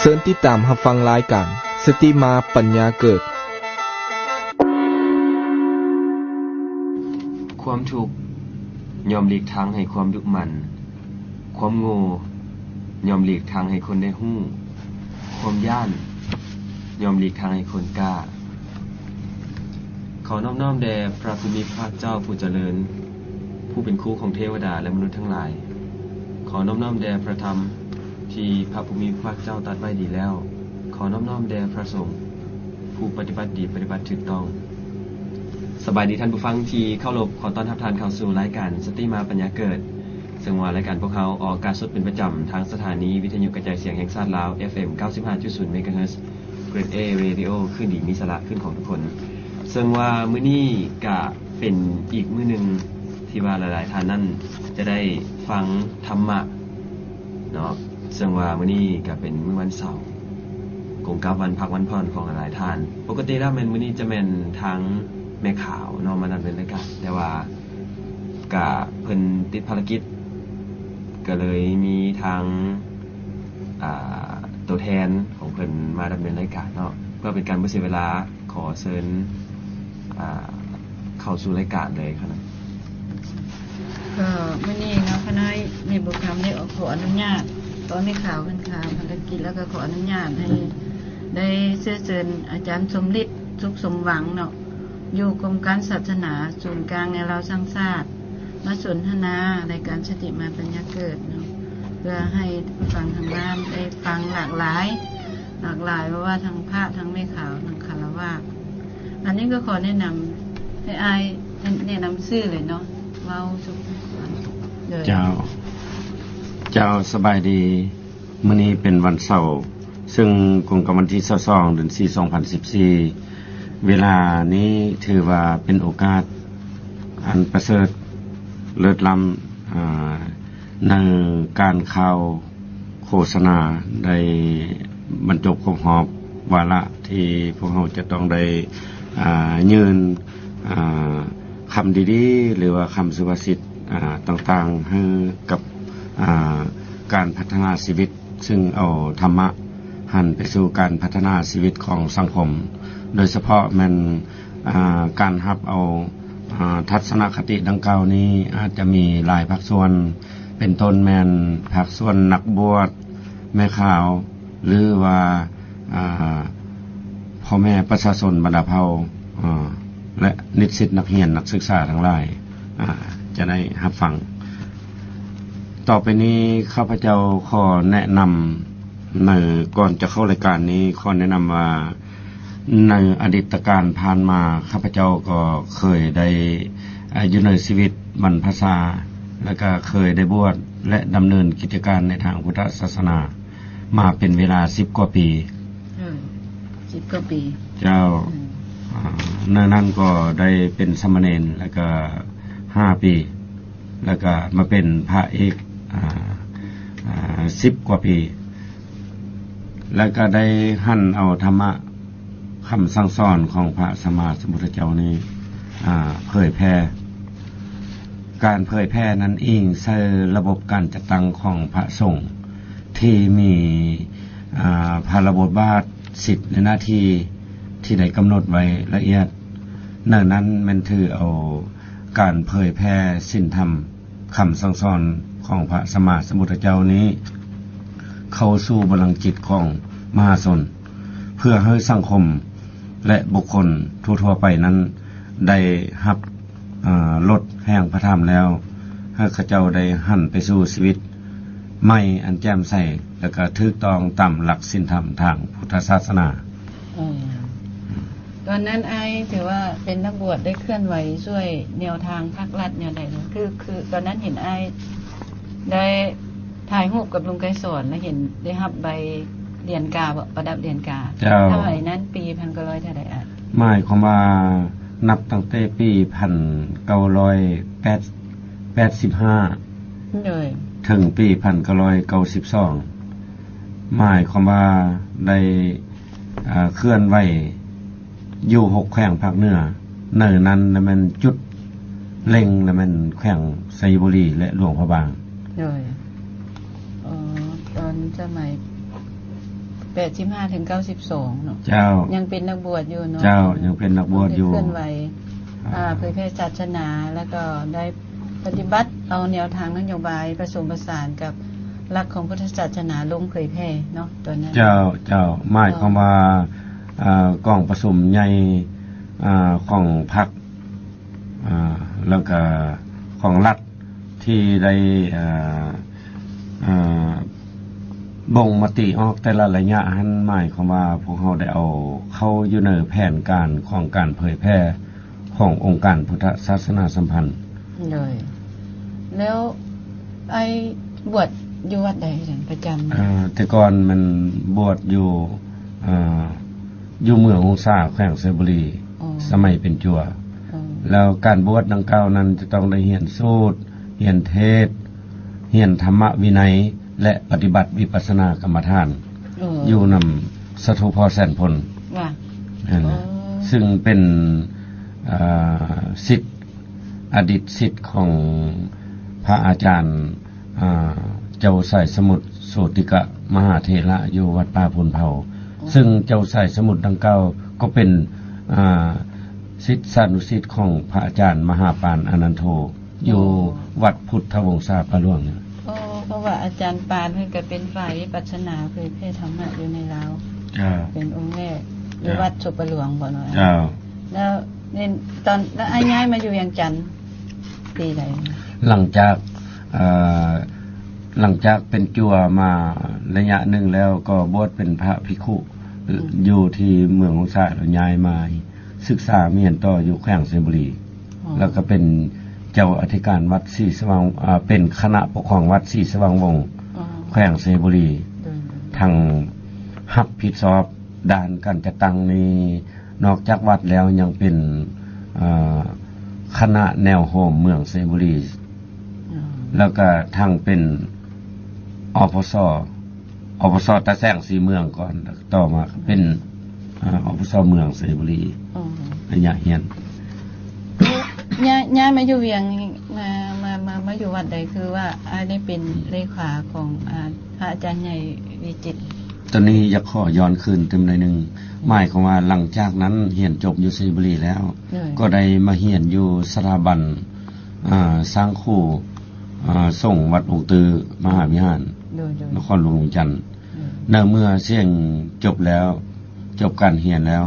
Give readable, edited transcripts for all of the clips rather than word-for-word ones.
เชิญติดตามรับฟังรายการสติมาปัญญาเกิดความทุกข์ยอมหลีกทางให้ความดุมันความโง่ยอมหลีกทางให้คนได้ฮู้ความย่านยอมหลีกทางให้คนกล้าขอนอบน้อมแด่พระผู้มีพระเจ้าผู้เจริญผู้เป็นครูของเทวดาและมนุษย์ทั้งหลายขอนอบน้อมแด่พระธรรมที่พระผู้มีพระเจ้าตรัสไว้ดีแล้วขอนอบน้อมแด่พระสงฆ์ผู้ปฏิบัติดีปฏิบัติถูกต้องสบายดีท่านผู้ฟังที่เข้ารบขอต้อนรับท่านเข้าสู่รายการสติมาปัญญาเกิดซึ่งว่ารายการพวกเขาออกอากาศสดเป็นประจำทางสถานีวิทยุกระจายเสียงแห่งชาติลาว FM 95.0 เมกะเฮิรตซ์เกรด A Radio ขึ้นดีมีสาระขึ้นของทุกคนซึ่งว่ามื้อนี้ก็เป็นอีกมื้อนึงที่ว่าหลายๆท่านนั้นจะได้ฟังธรรมะเนาะซึ่งว่ามื้อนี้ก็เป็นมื้อวันเสาร์กงกับวันพักวันพรของหลายๆท่านปกติแล้วแม่นมื้อนี้จะแม่นทั้งแม่ขาวเนาะมาดำเนินรายการแต่ว่าก็เพิ่นติดภารกิจก็เลยมีทางตัวแทนของเพิ่นมาดำเนินรายการเนาะเพื่อเป็นการบ่เสียเวลาขอเชิญเข้าสู่รายการเลยครับก็มื้อนี้เนาะคณะในบุคคลได้ขออนุญาตตอนนี้ข่าวกันข่าวภารกิจแล้วก็ขออนุญาตให้ได้เชิญอาจารย์สมฤทธิ์สุขสมหวังเนาะอยู่กรมการศาสนาศูนย์กลางในเราสร้างชาติมาสนทนาในการสติมาปัญญาเกิดเนาะเพื่อให้ฟังทางบ้านได้ฟังหลากหลายเพราะว่าทางพระทางแม่ขาวทางคารวะอันนี้ก็ขอแนะนำให้อายแนะนำชื่อเลยเนาะเว้าสุขเจ้าสบายดีมื้อนี้เป็นวันเสาร์ซึ่งตรงกับวันที่22เดือน4 2014เวลานี้ถือว่าเป็นโอกาสอันประเสริฐเลิศล้ำในการข่าวโฆษณาได้บรรจบครบรอบวาระที่พวกเราจะต้องได้ยืนคำดีๆหรือว่าคำสุภาษิตต่างๆให้กับการพัฒนาชีวิตซึ่งเอาธรรมะหันไปสู่การพัฒนาชีวิตของสังคมโดยเฉพาะมันการรับเอาทัศนคติดังกล่าวนี้อาจจะมีหลายภาคส่วนเป็นต้นแม่นภาคส่วนนักบวชแม่ข่าวหรือว่าพ่อแม่ประชาชนบรรดาเผ่าและนิสิตนักเรียนนักศึกษาทั้งหลายจะได้รับฟังต่อไปนี้ข้าพเจ้าขอแนะนำในก่อนจะเข้ารายการนี้ขอแนะนำว่าในอดีตการผ่านมาข้าพเจ้าก็เคยได้อยู่ในชีวิตบรรพชาและก็เคยได้บวชและดำเนินกิจการในทางพุทธศาสนามาเป็นเวลา10 กว่าปี10 กว่าปีเจ้าในนั้นก็ได้เป็นสามเณรแล้วก็5 ปีแล้วก็มาเป็นพระเอก10 กว่าปีแล้วก็ได้หั่นเอาธรรมะคำสั่งสอนของพระสัมมาสัมพุทธเจ้านี้เผยแพร่การเผยแพร่นั้นอิงใส่ระบบการจัดตั้งของพระสงฆ์ที่มีภารบทบาทสิทธิในหน้าที่ที่ได้กำหนดไว้ละเอียดนั้นมันถือเอาการเผยแพร่ศีลธรรมคำสั่งสอนของพระสัมมาสัมพุทธเจ้านี้เข้าสู่บัลลังก์จิตของมหาชนเพื่อให้สังคมและบุคคลทั่วๆไปนั้นได้รับลดแห่งพระธรรมแล้วให้เขาเจ้าได้หันไปสู่ชีวิตไม่อันแจ่มใสและก็ถูกต้องตามหลักศีลธรรมทางพุทธศาสนาตอนนั้นไอ้ถือว่าเป็นนักบวชได้เคลื่อนไหวช่วยแนวทางภาครัฐแนวใดคือตอนนั้นเห็นไอ้ได้ถ่ายรูปกับลุงไกรสอนแล้วเห็นได้รับใบเรียนกาประดับเรียนกาเท่าไหร่นั้นปี1900เท่าใดอ่ะหมายความว่านับตั้งแต่ปี1985เลยถึงปี1992หมายความว่าได้เคลื่อนไหวอยู่6แขวงภาคเหนือในนั้นมันจุดเล็งมันแขวงไซบุรีและหลวงพระบางเลยตอนสมัย 85ถึง92เนาะ เจ้า ยังเป็นนักบวชอยู่เนาะ เจ้ายังเป็นนักบวชอยู่ ได้เคลื่อนไหวเผยแพร่ศาสนาแล้วก็ได้ปฏิบัติเอาแนวทางนโยบายผสมผสานกับหลักของพุทธศาสนาลงเผยแพร่เนาะตัวนั้น เจ้าหมายความว่ากองประชุมใหญ่ของพรรคแล้วก็ของรัฐที่ได้บ่งมติออกแต่ละระยะหันหมายความว่าพวกเราได้เอาเข้าอยู่ในแผนการของการเผยแพร่ขององค์การพุทธศาสนาสัมพันธ์ เลยแล้วไอ้บวชอยู่วัดใดจังประจำ แต่ก่อนมันบวชอยู่เมืององศาแขวงไซบุรี สมัยเป็นจัวแล้วการบวชดังกล่าวนั้นจะต้องได้เรียนสูตรเรียนเทศน์เรียนธรรมวินัยและปฏิบัติวิปัสสนากรรมฐานอยู่นำสถูพอแสนพล ว่า ซึ่งเป็นศิษย์อดีตศิษย์ของพระอาจารย์เจ้าสายสมุทรโสติกะมหาเถระอยู่วัดป่าพุนเผาซึ่งเจ้าสายสมุทรดังกล่าวก็เป็นศิษย์สานุศิษย์ของพระอาจารย์มหาปานอนันโทอยู่วัดพุทธวงศาปะล่วงเนี่ย เพราะว่าอาจารย์ปานเพิ่นก็เป็นฝ่ายวิปัสสนาเผยแพร่ธรรมะอยู่ในลาวเป็นองค์แรกอยู่วัดสุปหลวงบ่น้อยแล้วเนี่ยตอนแล้วอ้ายย้ายมาอยู่เวียงจันทน์ปีใด หลังจากเป็นจัวมาระยะหนึ่งแล้วก็บวชเป็นพระภิกขุอยู่ที่เมืองของสระแล้วย้ายมาศึกษาเมียนต่ออยู่แขวงไซบุรีแล้วก็เป็นเจ้าอธิการวัดศรีสว่างเป็นคณะปกครองวัดศรีสว่างวงศ์แขวงไซบุรีทางรับผิดชอบด้านการจัดตั้งนี้นอกจากวัดแล้วยังเป็นคณะแนวโฮมเมืองไซบุรีแล้วก็ทางเป็นอปสตะแสงสีเมืองก่อนต่อมาเป็นอปสเมืองไซบุรีระยะเฮียนย้ายมาอยู่เวียงมาอยู่วัดใดคือว่าได้เป็นเลขาของพระอาจารย์ใหญ่วิจิตรตอนนี้อยากขอย้อนคืนเต็มเลยนึงหมายความว่าหลังจากนั้นเรียนจบอยู่ไซบุรีแล้วก็ได้มาเรียนอยู่สถาบันสร้างคู่ส่งวัดองค์ตือมหาวิหารนครหลวงจันทร์เมื่อเสี่ยงจบแล้วจบการเรียนแล้ว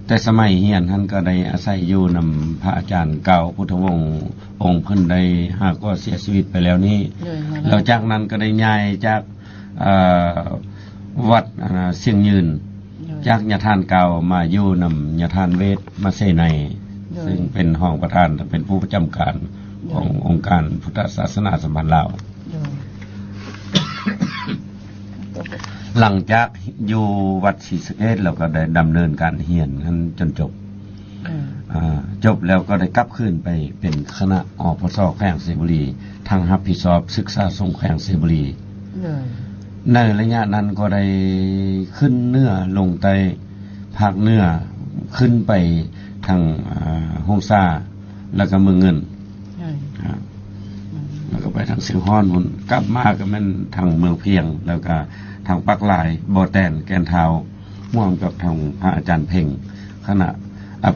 แต่สมัยเรียนท่านก็ได้อาศัยอยู่นำพระอาจารย์เก่าพุทธวงศ์องค์เพิ่นได้ก็เสียชีวิตไปแล้วนี้แล้วจากนั้นก็ได้ย้ายจากวัดเสียงยืนจากญาทานเก่ามาอยู่นำญาทานเวทมาเสในซึ่งเป็นห้องประธานเป็นผู้ประจำการขององค์การพุทธศาสนาสัมพันธ์ลาวหลังจากอยู่วัดศรีสะเกษแล้วก็ได้ดำเนินการเรียนนั้นจนจบจบแล้วก็ได้กลับคืนไปเป็นคณะอปสแขวงไซบุรีทางรับผิดชอบศึกษาทรงแขวงไซบุรีในระยะนั้นก็ได้ขึ้นเหนือลงใต้ภาคเหนือขึ้นไปทางฮงซาแล้วก็เมืองเงินแล้วก็ไปทางเสียงฮ้อนหุ่นกลับมาก็แม่นทางเมืองเพียงแล้วก็ทางปักหลายบ่อแตนแกนเท้าม่วงกับทางพระอาจารย์เพ่งคณะ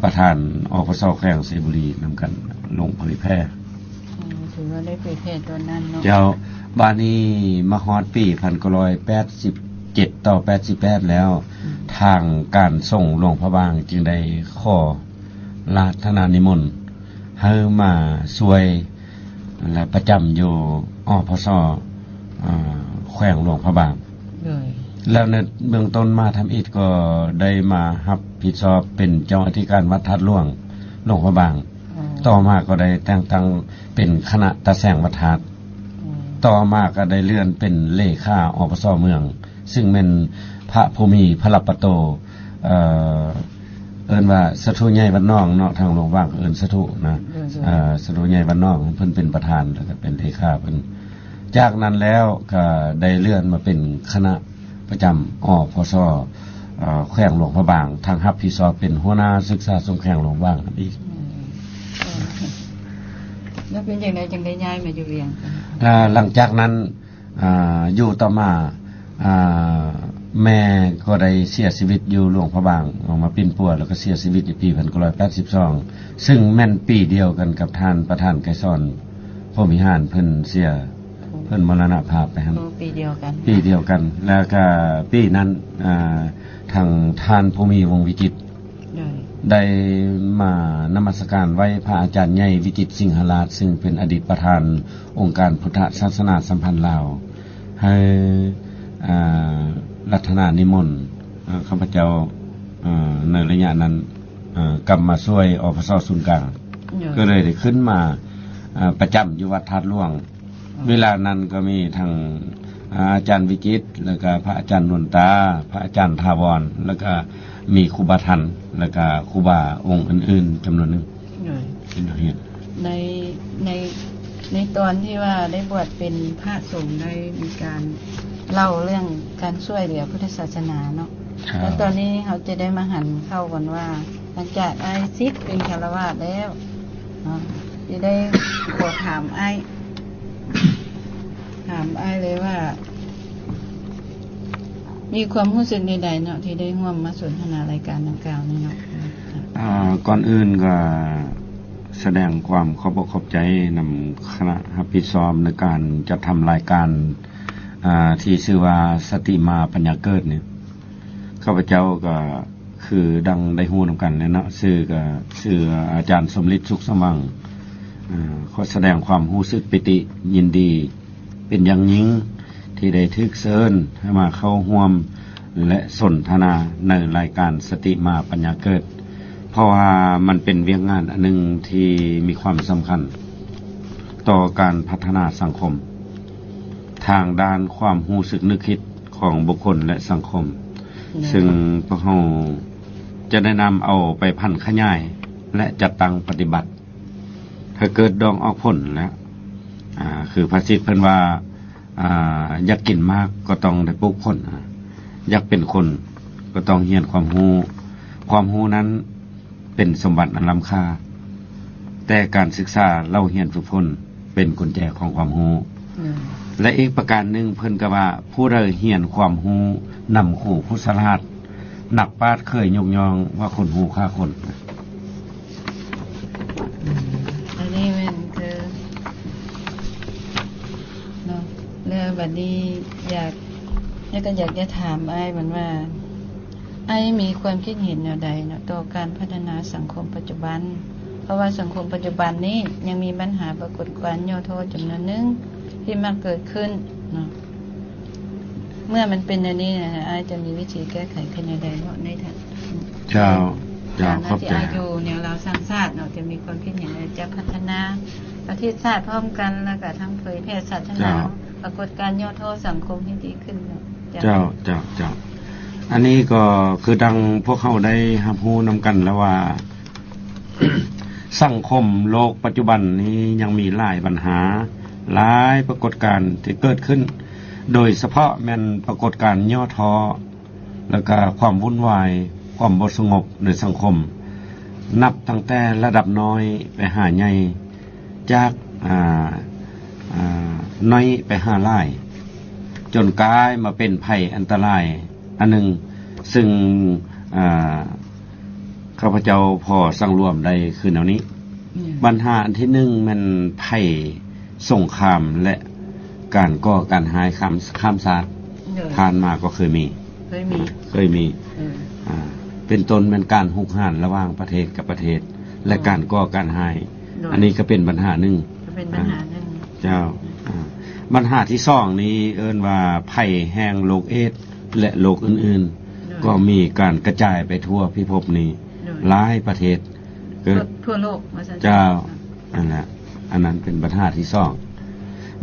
ประธานอปสแขวงไซบุรีนำกันลงเผยแพร่ถือว่าได้เผยแพร่ตอนนั้นเนาะเจ้าบานี้มาฮอดปี1987ต่อ88แล้วทางการส่งหลวงพระบางจึงได้ขอราธนานิมนต์ให้มาช่วยและประจำอยู่อปสแขวงหลวงพระบางแล้วในเบื้องต้นมาทำอิฐก็ได้มารับผิดชอบเป็นเจ้าอธิการวัดทัดหลวงหลวงพระบางต่อมาก็ได้แต่งตั้งเป็นคณะตะแสงวัดทัดต่อมาก็ได้เลื่อนเป็นเลขาอปสเมืองซึ่งเป็นพระภูมิพระปโตเอิ้นว่าสถุใหญ่บ้านนอกเนาะทางหลวงว่างเอิ้นสถุนะสถุใหญ่บ้านนอกเพิ่นเป็นประธานแล้วก็เป็นเลขาเพิ่นจากนั้นแล้วก็ได้เลื่อนมาเป็นคณะประจำอปสแขวงหลวงพระบางทางรับผิดชอบเป็นหัวหน้าศึกษาทรงแขวงหลวงว่างอีกแล้วเป็นอย่างไรจึงได้ย้ายมาอยู่เวียงหลังจากนั้นอยู่ต่อมา แม่ก็ได้เสียชีวิตอยู่หลวงพระบางออกมาปิ้นปัวแล้วก็เสียชีวิตในปี1982ซึ่งแม่นปีเดียวกันกับท่านประธานไกรสอนพรหมิหารเพิ่นเสียเพิ่นมรณภาพไปครับ ปีเดียวกัน ปีเดียวกันแล้วก็ปีนั้นทางท่านภูมิวงศ์วิจิตรได้มานมัสการไว้พระอาจารย์ใหญ่วิจิตรสิงหราชซึ่งเป็นอดีตประธานองค์การพุทธศาสนาสัมพันธ์ลาวให้รัตนานิมนต์ข้าพเจ้าในระยะนั้นกลับมาช่วยอพสศูนย์กลางก็เลยได้ขึ้นมาประจำอยู่วัดธาตุหลวงเวลานั้นก็มีทางอาจารย์วิจิตรแล้วก็พระอาจารย์นวลตาพระอาจารย์ทาวรแล้วก็มีครูบาทันแล้วก็ครูบาองค์อื่นๆจำนวนหนึ่งเป็นเหตุในตอนที่ว่าได้บวชเป็นพระสงฆ์ได้มีการเล่าเรื่องการช่วยเหลือพุทธศาสนาเนาะแล้วตอนนี้เขาจะได้มาหันเข้ากันว่าหลังจากไอ้ซิกเป็นคารวะแล้วจะได้ขอถามไอ้เลยว่ามีความรู้สึกใดๆเนาะที่ได้ร่วมมาสนทนารายการดังกล่าวนี้เนาะก่อนอื่นก็แสดงความขอบอกขอบใจนำคณะรับผิดชอบในการจัดทำรายการที่ชื่อว่าสติมาปัญญาเกิดเนี่ยข้าพเจ้าก็คือดังได้ฮู้นำกันเนาะชื่ออาจารย์สมฤทธิ์สุขสมังขอแสดงความรู้สึกปิติยินดีเป็นอย่างยิ่งที่ได้ทึกเชิญให้มาเข้าร่วมและสนทนาในรายการสติมาปัญญาเกิดเพราะว่ามันเป็นเวียงงานอันหนึ่งที่มีความสำคัญต่อการพัฒนาสังคมทางด้านความรู้สึกนึกคิดของบุคคลและสังคมซึ่งพวกเราจะได้นำเอาไปพันขยายและจัดตั้งปฏิบัติถ้าเกิดดองออกผลแล้วคือภาษิตเพิ่นว่าอยากกินมากก็ต้องได้ปลูกผลอยากเป็นคนก็ต้องเรียนความรู้นั้นเป็นสมบัติอันล้ำค่าแต่การศึกษาเล่าเรียนฝึกฝนเป็นกุญแจของความรู้และอีกประการหนึ่งเพิ่นก็ว่าผู้ใดเรียนความรู้นำคู่ผู้ฉลาดนักปราชญ์เคยยกย่องว่าคนรู้ฆ่าคนอันนี้มันคือเนาะแล้วบัดนี้อยากจะถามไอ้มันว่าไอ้มีความคิดเห็นแนวใดเนาะต่อการพัฒนาสังคมปัจจุบันเพราะว่าสังคมปัจจุบันนี้ยังมีปัญหาปรากฏการณ์ย่อโทษจำนวนหนึ่งที่มันเกิดขึ้นเนาะเมื่อมันเป็นอย่างนี้นะอาจจะมีวิธีแก้ไขภายในใดเนาะในทางเจ้าเข้าใจที่อายุแนวเราสร้างชาติเนาะจะมีความคิดเห็นจะพัฒนาประเทศชาติพร้อมกันแล้วก็ทั้งเผยแพร่ศาสนาปรากฏการณ์ย่อโทษสังคมให้ดีขึ้นเจ้าอันนี้ก็คือดังพวกเขาได้รับรู้นำกันแล้วว่า สังคมโลกปัจจุบันนี้ยังมีหลายปัญหาหลายปรากฏการณ์ที่เกิดขึ้นโดยเฉพาะแม่นปรากฏการณ์ย่อท้อแล้วก็ความวุ่นวายความบ่สงบในสังคมนับตั้งแต่ระดับน้อยไปหาใหญ่จากน้อยไปหาหลายจนกลายมาเป็นภัยอันตรายอันหนึ่งซึ่งข้าพเจ้าพอสังรวมได้คือแนวนี้ปัญหาอันที่หนึ่งมันภัยสงครามและการก่อการหายข้ามชาติผ่านมาก็เคยมีเป็นต้นเป็นการหุกห่านระหว่างประเทศกับประเทศและการก่อการหายอันนี้ก็เป็นปัญหาหนึ่งเจ้าปัญหาที่สองนี้เอิ้นว่าภัยแห่งโรคเอดส์และโรคอื่นๆก็มีการกระจายไปทั่วพิภพนี้หลายประเทศเกิดทั่วโลกเจ้าอันนั้นเป็นปัญหาที่สอง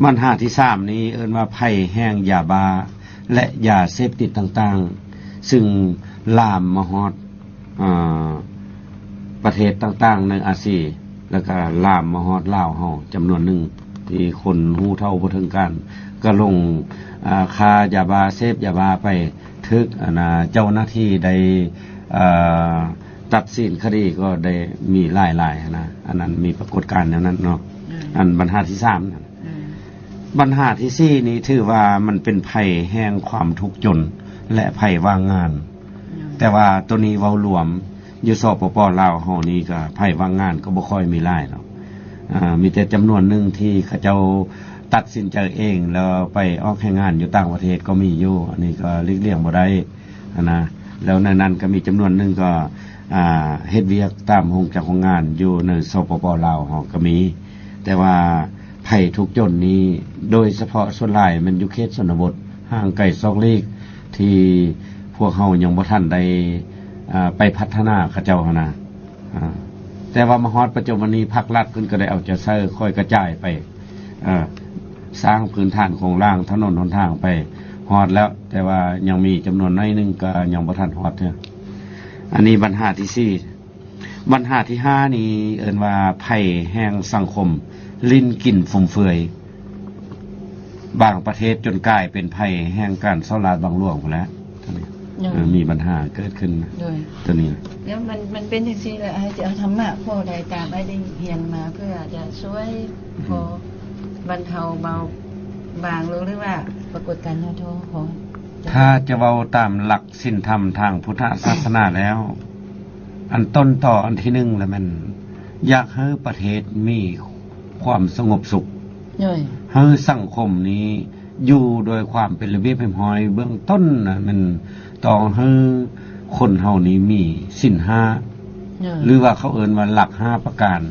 ปัญหาที่สามนี้เอิ้นว่าภัยแห่งยาบ้าและยาเสพติดต่างๆซึ่งลามมาฮอดประเทศต่างๆในอาเซียแล้วก็ลามมาฮอดลาวเฮาจำนวนหนึ่งที่คนฮู้เท่าบ่ถึงกันก็ลงค่ายาบ้าเสพยาบ้าไปทึกเจ้าหน้าที่ได้ตัดสินคดีก็ได้มีหลายๆนะอันนั้นมีปรากฏการณ์แนวนั้นเนาะอันปัญหาที่3นั่นปัญหาที่4นี้ถือว่ามันเป็นภัยแห่งความทุกข์จน และภัยว่างงาน แต่ว่าตัวนี้เว้ารวมอยู่สปปลาวเฮานี่ก็ภัยว่างงานก็บ่ค่อยมีหลายหรอกมีแต่จำนวนหนึงที่เขาเจ้าตัดสินใจเองแล้วไปออกแข่งงานอยู่ต่างประเทศก็มีอยู่อันนี้ก็หลีกเลี่ยงบ่ได้นะแล้วในนั้นก็มีจำนวนหนึงก็เฮ็ดเวียกตามโรงจักรโรงงานอยู่ในสปปลาวเฮาก็มีแต่ว่าภัยทุกข์จนนี้โดยเฉพาะส่วนหลายมันอยู่เขตชนบทห่างไกลซอกลีกที่พวกเฮายังบ่ทันได้ไปพัฒนาเขาเจ้าหั่นนะแต่ว่ามาฮอดปัจจุบันนี้ภาครัฐเพิ่นก็ได้เอาใจใส่ค่อยกระจายไปสร้างพื้นฐานโครงร่างถนนหนทางไปฮอดแล้วแต่ว่ายังมีจำนวนน้อยนึงก็ยังบ่ทันฮอดเด้ออันนี้ปัญหาที่4ปัญหาที่5นี่เอิ้นว่าภัยแห่งสังคมลิ้นกินฟุ่มเฟือยบางประเทศจนกลายเป็นภัยแห่งการสลาดบางหลวงพุ่นแหล้วมีปัญหาเกิดขึ้นตัวนี้แล้วมันเป็นจังซี่แหละจะเอาธรรมะพอใดตามได้เรียนมาเพื่อจะช่วยพอบรรเทาเบาบางหรือว่าปรากฏการณ์โทษของถ้าจะเว้าตามหลักศีลธรรมทางพุทธศาสนาแล้วอันต้นต่ออันที่1แล้วมันอยากให้ประเทศมีความสงบสุขให้สังคมนี้อยู่โดยความเป็นระเบียบเรียบร้อยเบื้องต้นน่ะมันต้องให้คนเฮานี้มีศีล5หรือว่าเขาเอิ้นว่าหลัก5ประการ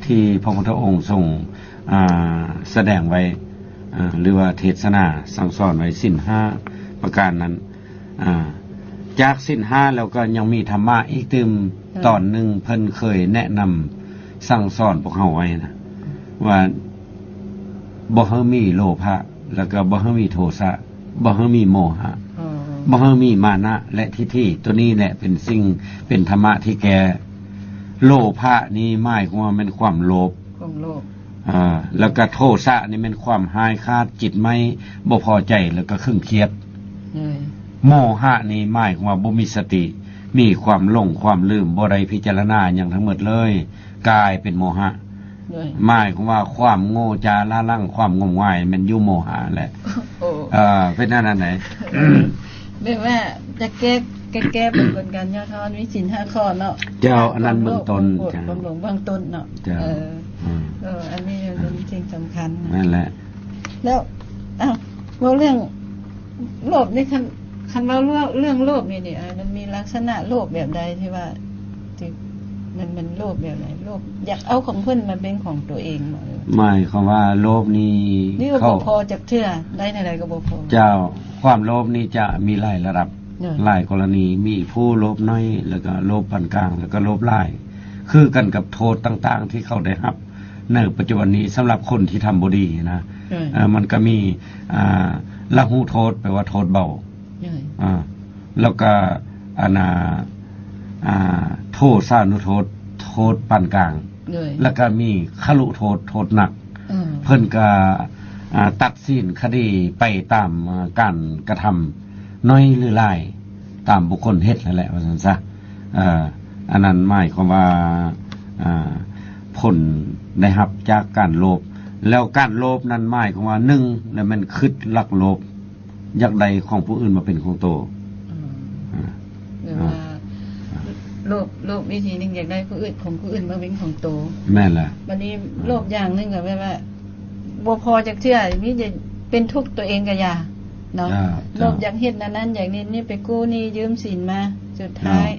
ที่พระพุทธองค์ทรงแสดงไว้หรือว่าเทศนาสั่งสอนไว้ศีล5ประการนั้นจากศีล5แล้วก็ยังมีธรรมะอีกตึมตอนนึงเพิ่นเคยแนะนำสั่งสอนพวกเฮาไว้นะว่าบ่ให้มีโลภะแล้วก็บ่ให้มีโทสะบ่ให้มีโมหะบ่ให้มีมานะและทิฏฐิตัวนี้แหละเป็นสิ่งเป็นธรรมะที่แกโลภะนี่หมายความว่าเป็นความโลภแล้วก็โทสะนี่เป็นความหายคาดจิตไม่บ่พอใจแล้วก็เคร่งเครียดโมหะนี่หมายความว่าบ่มีสติมีความหลงความลืมบ่ได้พิจารณาหยังทั้งหมดเลยกลายเป็นโมหะหมายความว่าความโง่จาละลั่งความงมงายมันอยู่โมหะแหละเป็นนั่นไหนแบบว่าจะแก้เป็นกลการย่อทอนมีศีล5ข้อเนาะเจ้าอันนั้นเบื้องต้นบำรุงเบื้องต้นเนาะอันนี้เป็นสิ่งสำคัญนั่นแหละแล้วว่าเรื่องโลภนี่คันว่าเรื่องโลภนี่มันมีลักษณะโลภแบบใดที่ว่าที่มันโลภแบบไหนโลภอยากเอาของเพิ่นมาเป็นของตัวเองบ่หมายความว่าโลภนี่เขาพอจักเทื่อได้เท่าใดก็บ่พอเจ้าความโลภนี่จะมีหลายระดับหลายกรณีมีผู้โลภน้อยแล้วก็โลภปานกลางแล้วก็โลภหลายคือกันกับโทษต่างๆที่เขาได้รับในปัจจุบันนี้สำหรับคนที่ทำบ่ดีนะมันก็มีละหุโทษแปลว่าโทษเบาแล้วก็โทษสานุโทษโทษปานกลางแล้วก็มีคลุโทษโทษหนักเพิ่นก็ตัดสินคดีไปตามการกระทำน้อยหรือหลายตามบุคคลเฮ็ดนั่นแหละว่าซั่นซะอันนั้นหมายความว่าผลได้รับจากการโลภแล้วการโลภนั้นหมายความว่า1แล้วมันคิดลักโลภอยากได้ของผู้อื่นมาเป็นของตนโลภวิธีนึงอยากได้ผู้อื่นของผู้อื่นมาเป็นของตนแม่นล่ะวันนี้โลภอย่างนึงก็แบบว่าบ่พอจักเทื่อมีจะเป็นทุกข์ตัวเองก็อย่าเนาะโลภอยากเฮ็ดนั้นอย่างนี้ไปกู้หนี้ยืมสินมาสุดท้าย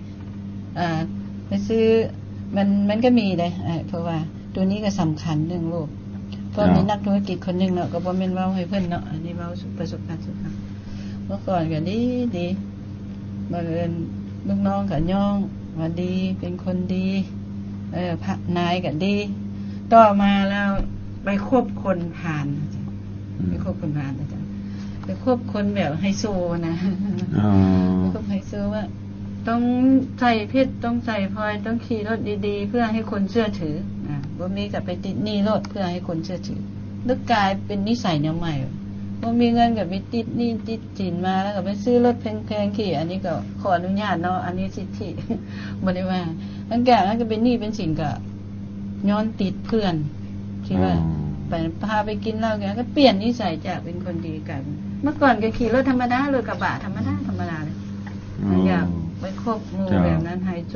ไปซื้อมันก็มีเลยเพราะว่าตัวนี้ก็สำคัญเรื่องโลภเพราะมีนักธุรกิจคนนึงเนาะก็บ่แม่นเว้าให้เพิ่นเนาะอันนี้เว้าประสบการณ์สุดท้ายเมื่อก่อนก็ดีบังเอิญลูกน้องก็ย่องว่าดีเป็นคนดีพระนายก็ดีต่อมาแล้วไปควบคนผ่านไปควบคนผ่านอาจารย์ไปควบคนแบบไฮโซนะควบไฮโซว่าต้องใส่เพชรต้องใส่พลอยต้องขี่รถดีๆเพื่อให้คนเชื่อถือบ่มีกับไปติดหนี้รถเพื่อให้คนเชื่อถือนึกกลายเป็นนิสัยแนวใหม่บ่มีเงินกับไปติดหนี้ติดสินมาแล้วก็ไปซื้อรถแพงๆขี่อันนี้ก็ขออนุญาตเนาะอันนี้สิทธิบ่ได้ว่าตั้งแต่นั้นก็เป็นหนี้เป็นสินก็ย้อนติดเพื่อนที่ว่าไปพาไปกินเหล้ากันก็เปลี่ยนนิสัยจากเป็นคนดีกันเมื่อก่อนก็ขี่รถธรรมดารถกระบะธรรมดาเลย รบหมู่ จ้ะ แบบนั้นไฮโซ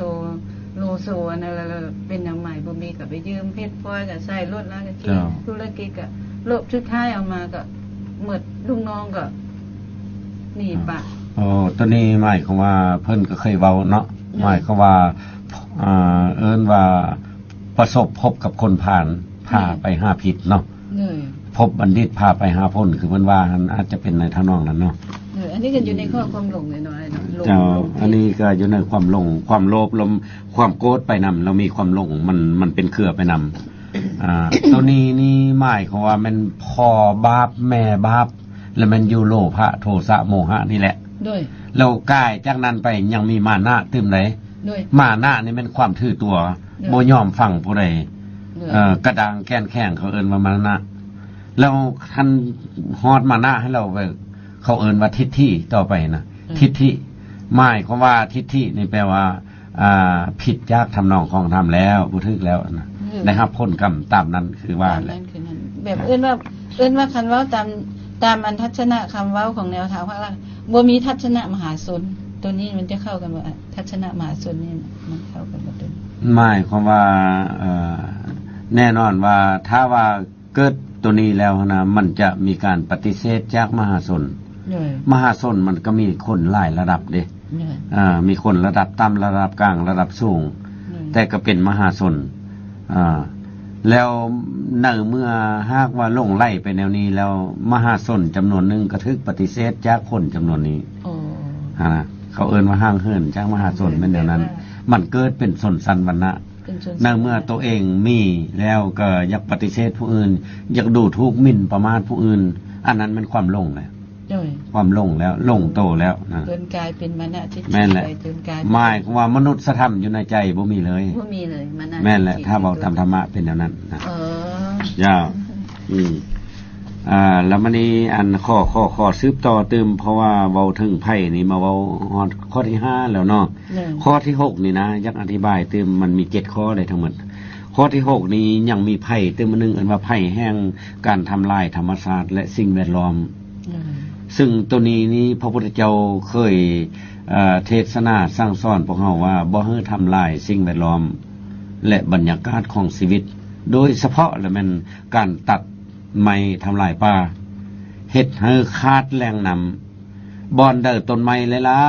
โลโซอันนั้นแล้วเป็นแนวใหม่บ่มีก็ไปยืมเพชรพลอยก็ใส่รถแล้วก็ที่ธุรกิจก็โลบสุดท้ายเอามาก็หมดลูกน้องก็หนีปะ โอ้ตัวนี้หมายความว่าเพิ่นก็เคยเว้าเนาะหมายความว่าเอิ้นว่าประสบพบกับคนผ่านพาไปหาผิดเนาะ เลย พบบัณฑิตพาไปหาพ้นคือเพิ่นว่าหั่นอาจจะเป็นในทางนองนั้นเนาะ อันนี้ก็อยู่ในข้อความหลงน้อยๆเนาะหลง เจ้า หลง อันนี้ก็อยู่ในความหลงความโลภลมความโกรธไปนำเรามีความหลงมันเป็นเครือไปนำตัวนี้นี่หมายความว่ามันพ่อบาปแม่บาปแล้วมันอยู่โลภะโทสะโมหะนี่แหละ ด้วย แล้วกายจากนั้นไปยังมีมานะตึมไหน ด้วย มานะนี่มันความถือตัวบ่ยอมฟังผู้ใด ด้วย กระดังแค้นแข้งเขาเอิ้นว่ามานะแล้วคันฮอดมานะให้เราไปเขาเอิ้นว่าทิฏฐิต่อไปนะทิฏฐิหมายความว่าทิฏฐินี่แปลว่าผิดจากทำนองของธรรมแล้วบ่ถึกแล้วนะนะครับพ้นกรรมตามนั้นคือว่าแหละ นั่นคือนั้นแบบเอื้นว่าคันเว้าตามอันทัศนะคำเว้าของแนวทางพระล่างบ่มีทัศนะมหาชนตัวนี้มันจะเข้ากันบ่ทัศนะมหาชนนี่มันเข้ากันบ่ตัวนี้ หมายความว่าแน่นอนว่าถ้าว่าเกิดตัวนี้แล้วนะมันจะมีการปฏิเสธจากมหาชน เลย มหาชนมันก็มีคนหลายระดับเด้ เลย มีคนระดับต่ำระดับกลางระดับสูง แต่ก็เป็นมหาชนแล้วในเมื่อหากว่าลงไล่ไปแนวนี้แล้วมหาชนจำนวนหนึ่งก็ทึกปฏิเสธจากคนจำนวนนี้ โอ้ เขาเอิ้นว่าห้างเหินจากมหาชนเป็นแนวนั้น มันเกิดเป็นชนชั้นวรรณะ เป็นชน ในเมื่อตัวเองมีแล้วก็อยากปฏิเสธผู้อื่น อยากดูถูกหมิ่นประมาทผู้อื่น อันนั้นมันความหลงแล้ว เลย ความหลงแล้วหลงโตแล้วนะ จนกลายเป็นมานะทิฏฐิ แม่นแหละ ไปจนกลาย หมายความว่ามนุษย์ธรรมอยู่ในใจบ่มีเลย บ่มีเลยมานะ แม่นแหละ ทิฏฐิ ถ้าบอกตามธรรมะเป็นอย่างนั้นนะ เออ แล้วมันนี้อันข้อสืบต่อเติมเพราะว่าเว้าถึงไพ่นี่มาเว้าฮอดข้อที่5แล้วเนาะ เลย ข้อที่6นี่นะอยากอธิบายเติมมันมี7ข้อเลยทั้งหมดข้อที่6นี้ยังมีไพ่เติมมันนึงอันว่าไพ่แห่งการทำลายธรรมชาติและสิ่งแวดล้อม เลย ซึ่งตัวนี้พระพุทธเจ้าเคยเทศนาสั่งสอนพวกเราว่าบ่ให้ทำลายสิ่งแวดล้อม และบรรยากาศของชีวิต โดยเฉพาะแล้วมันการตัดไม้ทำลายป่าเฮ็ดให้ขาดแรงนำบ่อนเด้อต้นไม้หลา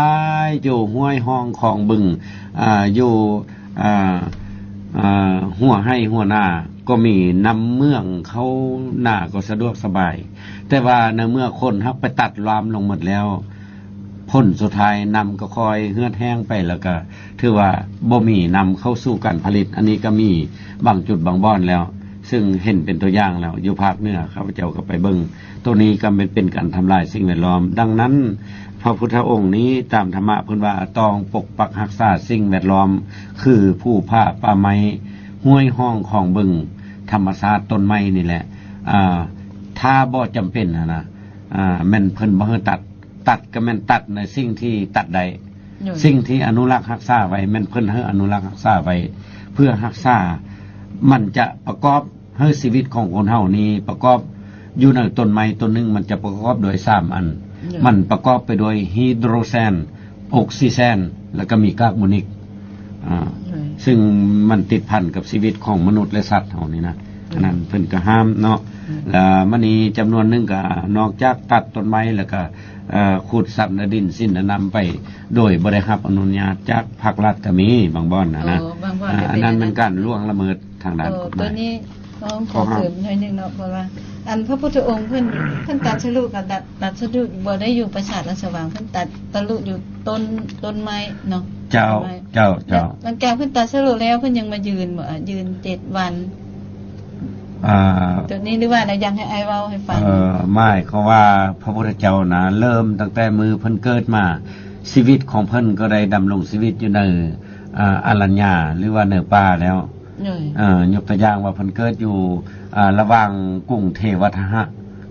ยๆอยู่ห้วยห้องของบึงอยู่หัวให้หัวหน้าก็มีนำเมืองเขาหน้าก็สะดวกสบาย แต่ว่าในเมื่อคนฮักไปตัดรามลงหมดแล้วผลสุดท้ายนำก็คอยเหือดแห้งไปแล้วก็ถือว่าบ่มีนำเข้าสู่การผลิต อันนี้ก็มีบางจุดบางบ่อนแล้ว ซึ่งเห็นเป็นตัวอย่างแล้วอยู่ภาคเหนือข้าพเจ้าก็ไปเบิ่งตัวนี้ก็เป็นการทำลายสิ่งแวดล้อม ดังนั้นพระพุทธองค์นี้ตามธรรมะเพิ่นว่าต้องปกปักรักษาสิ่งแวดล้อม คือผู้ผ้าป่าไม้ห้วยห้องของบึงธรรมชาติต้นไม้นี่แหละถ้าบ่จำเป็นนะแม่นเพิ่นบ่ให้ตัดก็แม่นตัดในสิ่งที่ตัดได้ เลย สิ่งที่อนุรักษ์รักษาไว้แม่นเพิ่นให้อนุรักษ์รักษาไว้เพื่อรักษามันจะประกอบให้ชีวิตของคนเฮานี้ประกอบอยู่ในต้นไม้ต้นหนึงมันจะประกอบโดย3อัน มันประกอบไปโดยไฮโดรเจนออกซิเจนแล้วก็มีก๊าซคาร์บอนิกเลย ซึ่งมันติดพันกับชีวิตของมนุษย์และสัตว์เฮานี่นะอันนั้นเพิ่นก็ห้ามเนาะแล้วมันนี้จำนวนหนึงก็นอกจากตัดต้นไม้แล้วก็ขุดสัตว์ในดินสิ้นนำไปโดยบ่ได้รับอนุญาตจากภาครัฐก็มีบางบ่อนนะ บางบ่อน อันนั้นมันการล่วงละเมิดทางด้านกฎห ตั มา วย นี้ต้องขอเสริมหน่อยนึงเนาะเพราะว่า อันพระพุทธองค์เพิ่นตัดสรุปกับตัดสรุปบ่ได้อยู่ปราสาทราชวังเพิ่นตัดตะลุอยู่ต้นไม้เนาะ เจ้า หลังจากเพิ่นตัดสรุปแล้วเพิ่นยังมายืนบ่ยืน7วันตัวนี้หรือว่าอะไรยังให้ไอ้เว้าให้ฟัง ไม่เขาว่าพระพุทธเจ้านะเริ่มตั้งแต่มือเพิ่นเกิดมาชีวิตของเพิ่นก็ได้ดำรงชีวิตอยู่ในอรัญญาหรือว่าในป่าแล้วยกตัวอย่างว่าเพิ่นเกิดอยู่ระหว่างกรุงเทวทหะ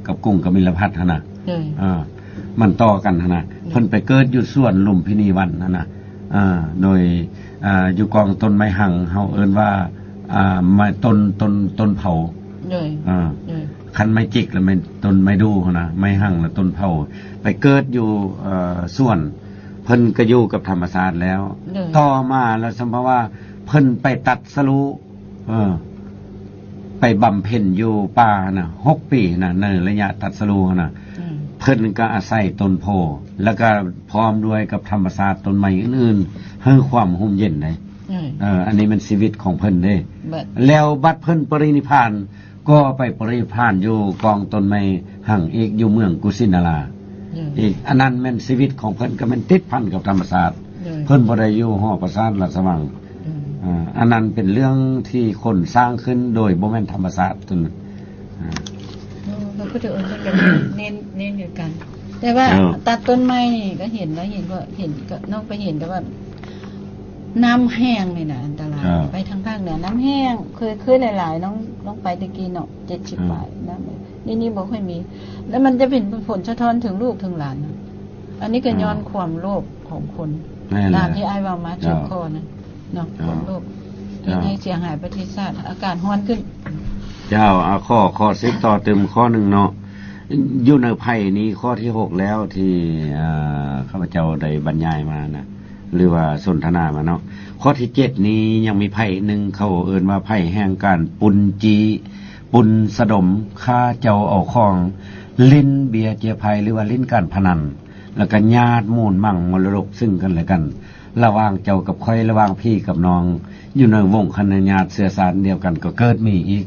กับกรุงกมิลพัทนะมันต่อกันนะเพิ่นไปเกิดอยู่ส่วนลุมพินีวันนะโดยอยู่กองต้นไม้หังเฮาเอิ้นว่าไม้ต้นเผาคันไม้จิกแล้วไม่ต้นไม้ดูนะไม้หังแล้วต้นเผาไปเกิดอยู่ส่วน เพิ่นก็อยู่กับธรรมชาติแล้ว เลย ต่อมาแล้วสมภาว่าเพิ่นไปตัดสรู้ไปบำเพ็ญอยู่ป่าน่ะ6 ปีน่ะในระยะตัดสรู้น่ะ อืม เพิ่นก็อาศัยต้นโพแล้วก็พร้อมด้วยกับธรรมชาติต้นไม้อื่นๆให้ความร่มเย็นได้ อันนี้มันชีวิตของเพิ่นเด้ บัด แล้วบัดเพิ่นปรินิพพานก็ไปปรินิพพานอยู่กองต้นไม้หั่งเอกอยู่เมืองกุสินารา เลย อีกอันนั้นแม่นชีวิตของเพิ่นก็แม่นติดพันกับธรรมชาติ เลย เพิ่นบ่ได้อยู่หอประสาทราชวัง อืม อันนั้นเป็นเรื่องที่คนสร้างขึ้นโดยบ่แม่นธรรมชาติตัวนั้น พระพุทธองค์ก็เน้นอยู่กัน แต่ว่าตัดต้นไม้นี่ก็เห็นแล้วเห็นก็น้องไปเห็นแต่ว่า น้ำแห้งนี่นะอันตรายไปทางภาคเหนือน้ำแห้งเคยหลายๆน้องไปตะกี้เนาะ70 บาทน้ำนี่บ่ค่อยมี แล้วมันจะเป็นผลสะท้อนถึงลูกถึงหลานนะอันนี้ก็ย้อนความโลภของคน แม่นแห ตาม ละ ที่อ้ายว่ามาเจ็บคอนะเนาะความโลภให้เสียหายประเทศชาติอากาศร้อนขึ้น เจ้าเอาข้อ10ต่อเติมข้อหนึ่งเนาะอยู่ในไพ่นี้ข้อที่6แล้วที่ข้าพเจ้าได้บรรยายมานะหรือว่าสนทนามาเนาะข้อที่7นี้ยังมีไพ่หนึ่งเขาเอิ้นว่าไพ่แห่งการปุนจีปุนสะดมฆ่าเจ้าเอาของลิ้นเบียร์เจียภัยหรือว่าลิ้นการพนันแล้วก็ญาติมูลมั่งมรดกซึ่งกันและกัน ระหว่างเจ้ากับค่อยระหว่างพี่กับน้องอยู่ในวงคณะญาติเสื้อสารเดียวกันก็เกิดมีอีก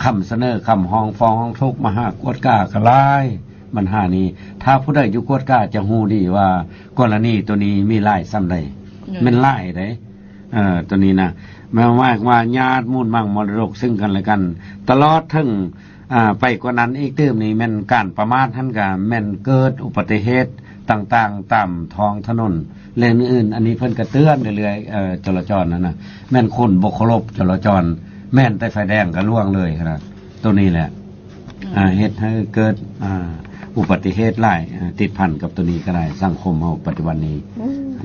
คำเสนอคำห้องฟ้องทุกข์มหากวดกากระลายปัญหานี้ถ้าผู้ใดอยู่กวดกาจะฮู้ดีว่ากรณีตัวนี้มีหลายซ้ำใดมันหลายเด้ตัวนี้นะแม้ว่าญาติมูลมั่งมรดกซึ่งกันและกัน ตลอดถึงไปกว่านั้นอีกตื้มนี้แม่นการประมาทท่านก็แม่นเกิดอุบัติเหตุต่างๆตามท้องถนนเรื่องอื่นอันนี้เพิ่นก็เตือนเรื่อยๆจราจรนั่นน่ะแม่นคนบ่เคารพจราจรแม่นแต่ไฟแดงก็ล่วงเลยครับตัวนี้แหละเฮ็ดให้เกิดอุบัติเหตุหลายติดพันกับตัวนี้ก็ได้สังคมเฮาปัจจุบันนี้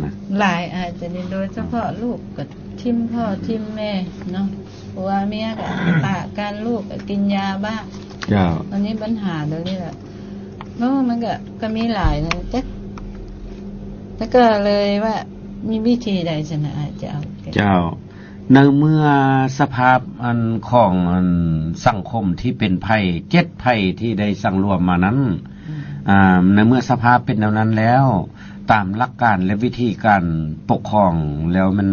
นะ หลายอาจจะนี่โดยเฉพาะลูกกับทิมพ่อทิมแม่เนาะผัวเมียกับปะการลูกกับกินยาบ้า เจ้า อันนี้ปัญหาเดี๋ยวนี้แหละเพราะว่ามันก็มีหลายนะจ๊ะแล้วก็เลยว่ามีวิธีใดชนะอาจจะเอาแก่ เจ้าในเมื่อสภาพอันของอันสังคมที่เป็นภัย7ภัยที่ได้สังรวมมานั้นในเมื่อสภาพเป็นแนวนั้นแล้วตามหลักการและวิธีการปกครองแล้วมัน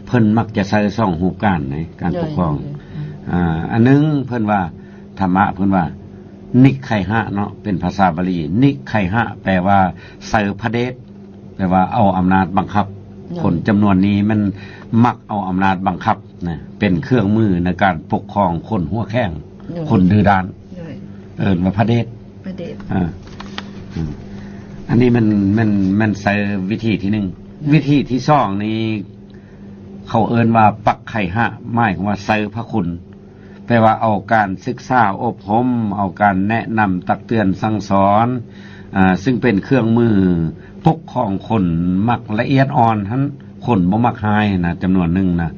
เพิ่นมักจะใช้2รูปการในการปกครองอันนึงเพิ่นว่าธรรมะเพิ่นว่านิไคหะเนาะเป็นภาษาบาลีนิไคหะแปลว่าเสพเดชแปลว่าเอาอำนาจบังคับคนจำนวนนี้มันมักเอาอำนาจบังคับนะเป็นเครื่องมือในการปกครองคนหัวแข้งคนดื้อด้านว่าพระเดช ประเด็น อันนี้มันใช้วิธีที่1วิธีที่2นี้เขาเอิ้นว่าปักไข่หะหมายความว่าใส่พระคุณแปลว่าเอาการศึกษาอบรมเอาการแนะนำตักเตือนสั่งสอนซึ่งเป็นเครื่องมือปกครองคนมักละเอียดอ่อนทั้นคนบ่มักหายนะจำนวนหนึ่งนะ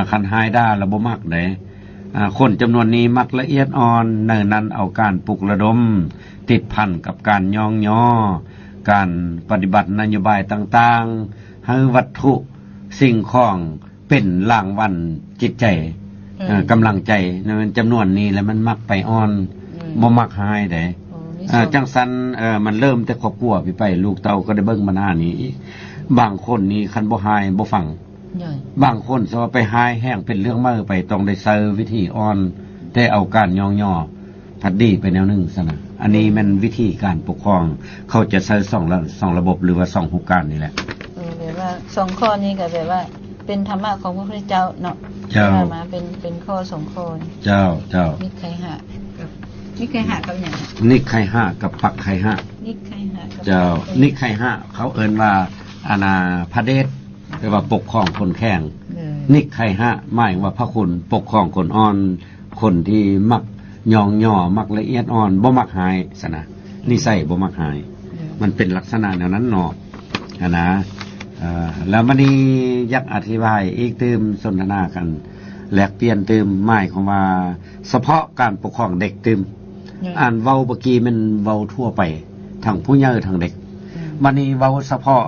คันหายได้แล้วบ่มักได้คนจำนวนนี้มักละเอียดอ่อนในนั้นเอาการปลุกระดมติดพันกับการยองย่อการปฏิบัตินโยบายต่างๆให้วัตถุสิ่งของเป็นรางวัลจิตใจกำลังใจมันจำนวนนี้แล้วมันมักไปอ่อนบ่มักหายได้จังสันมันเริ่มแต่ครอบครัวไปลูกเต้าก็ได้เบิ่งมาหน้านี้บางคนนี่คันบ่หายบ่ฟังบางคนสว่าไปหายแห้งเป็นเรื่องมากไปต้องได้เซอร์วิธีอ่อนแต่เอาการยองย่อพัดดีไปแนวนึงซะนะอันนี้มันวิธีการปกครองเขาจะใช้2ระบบหรือว่า2รูปการนี่แหละแบบว่า2ข้อนี้ก็แบบว่าเป็นธรรมะของพระพุทธเจ้าเนาะมาเป็นข้อ2ข้อเจ้านิไคหะกับนิไคหะกับหยังนิไคหะกับปักไคหะนิไคหะกับเจ้านิไคหะเขาเอิ้นว่าอาณาพระเดชแปลว่าปกครองคนแข็งนิไคหะหมายว่าพระคุณปกครองคนอ่อนคนที่มักยองย่อมักละเอียดอ่อนบ่มักหายซะนะนิสัยบ่มักหายมันเป็นลักษณะแนวนั้นเนาะนะแล้วมันนี้อยากอธิบายอีกตื่มสนทนากันแลกเปลี่ยนตื่มหมายของว่าเฉพาะการปกครองเด็กตื่มเว้าเมื่อกี้มันเว้าทั่วไปทั้งผู้ใหญ่ทั้งเด็ก วันนี้เว้าเฉพาะ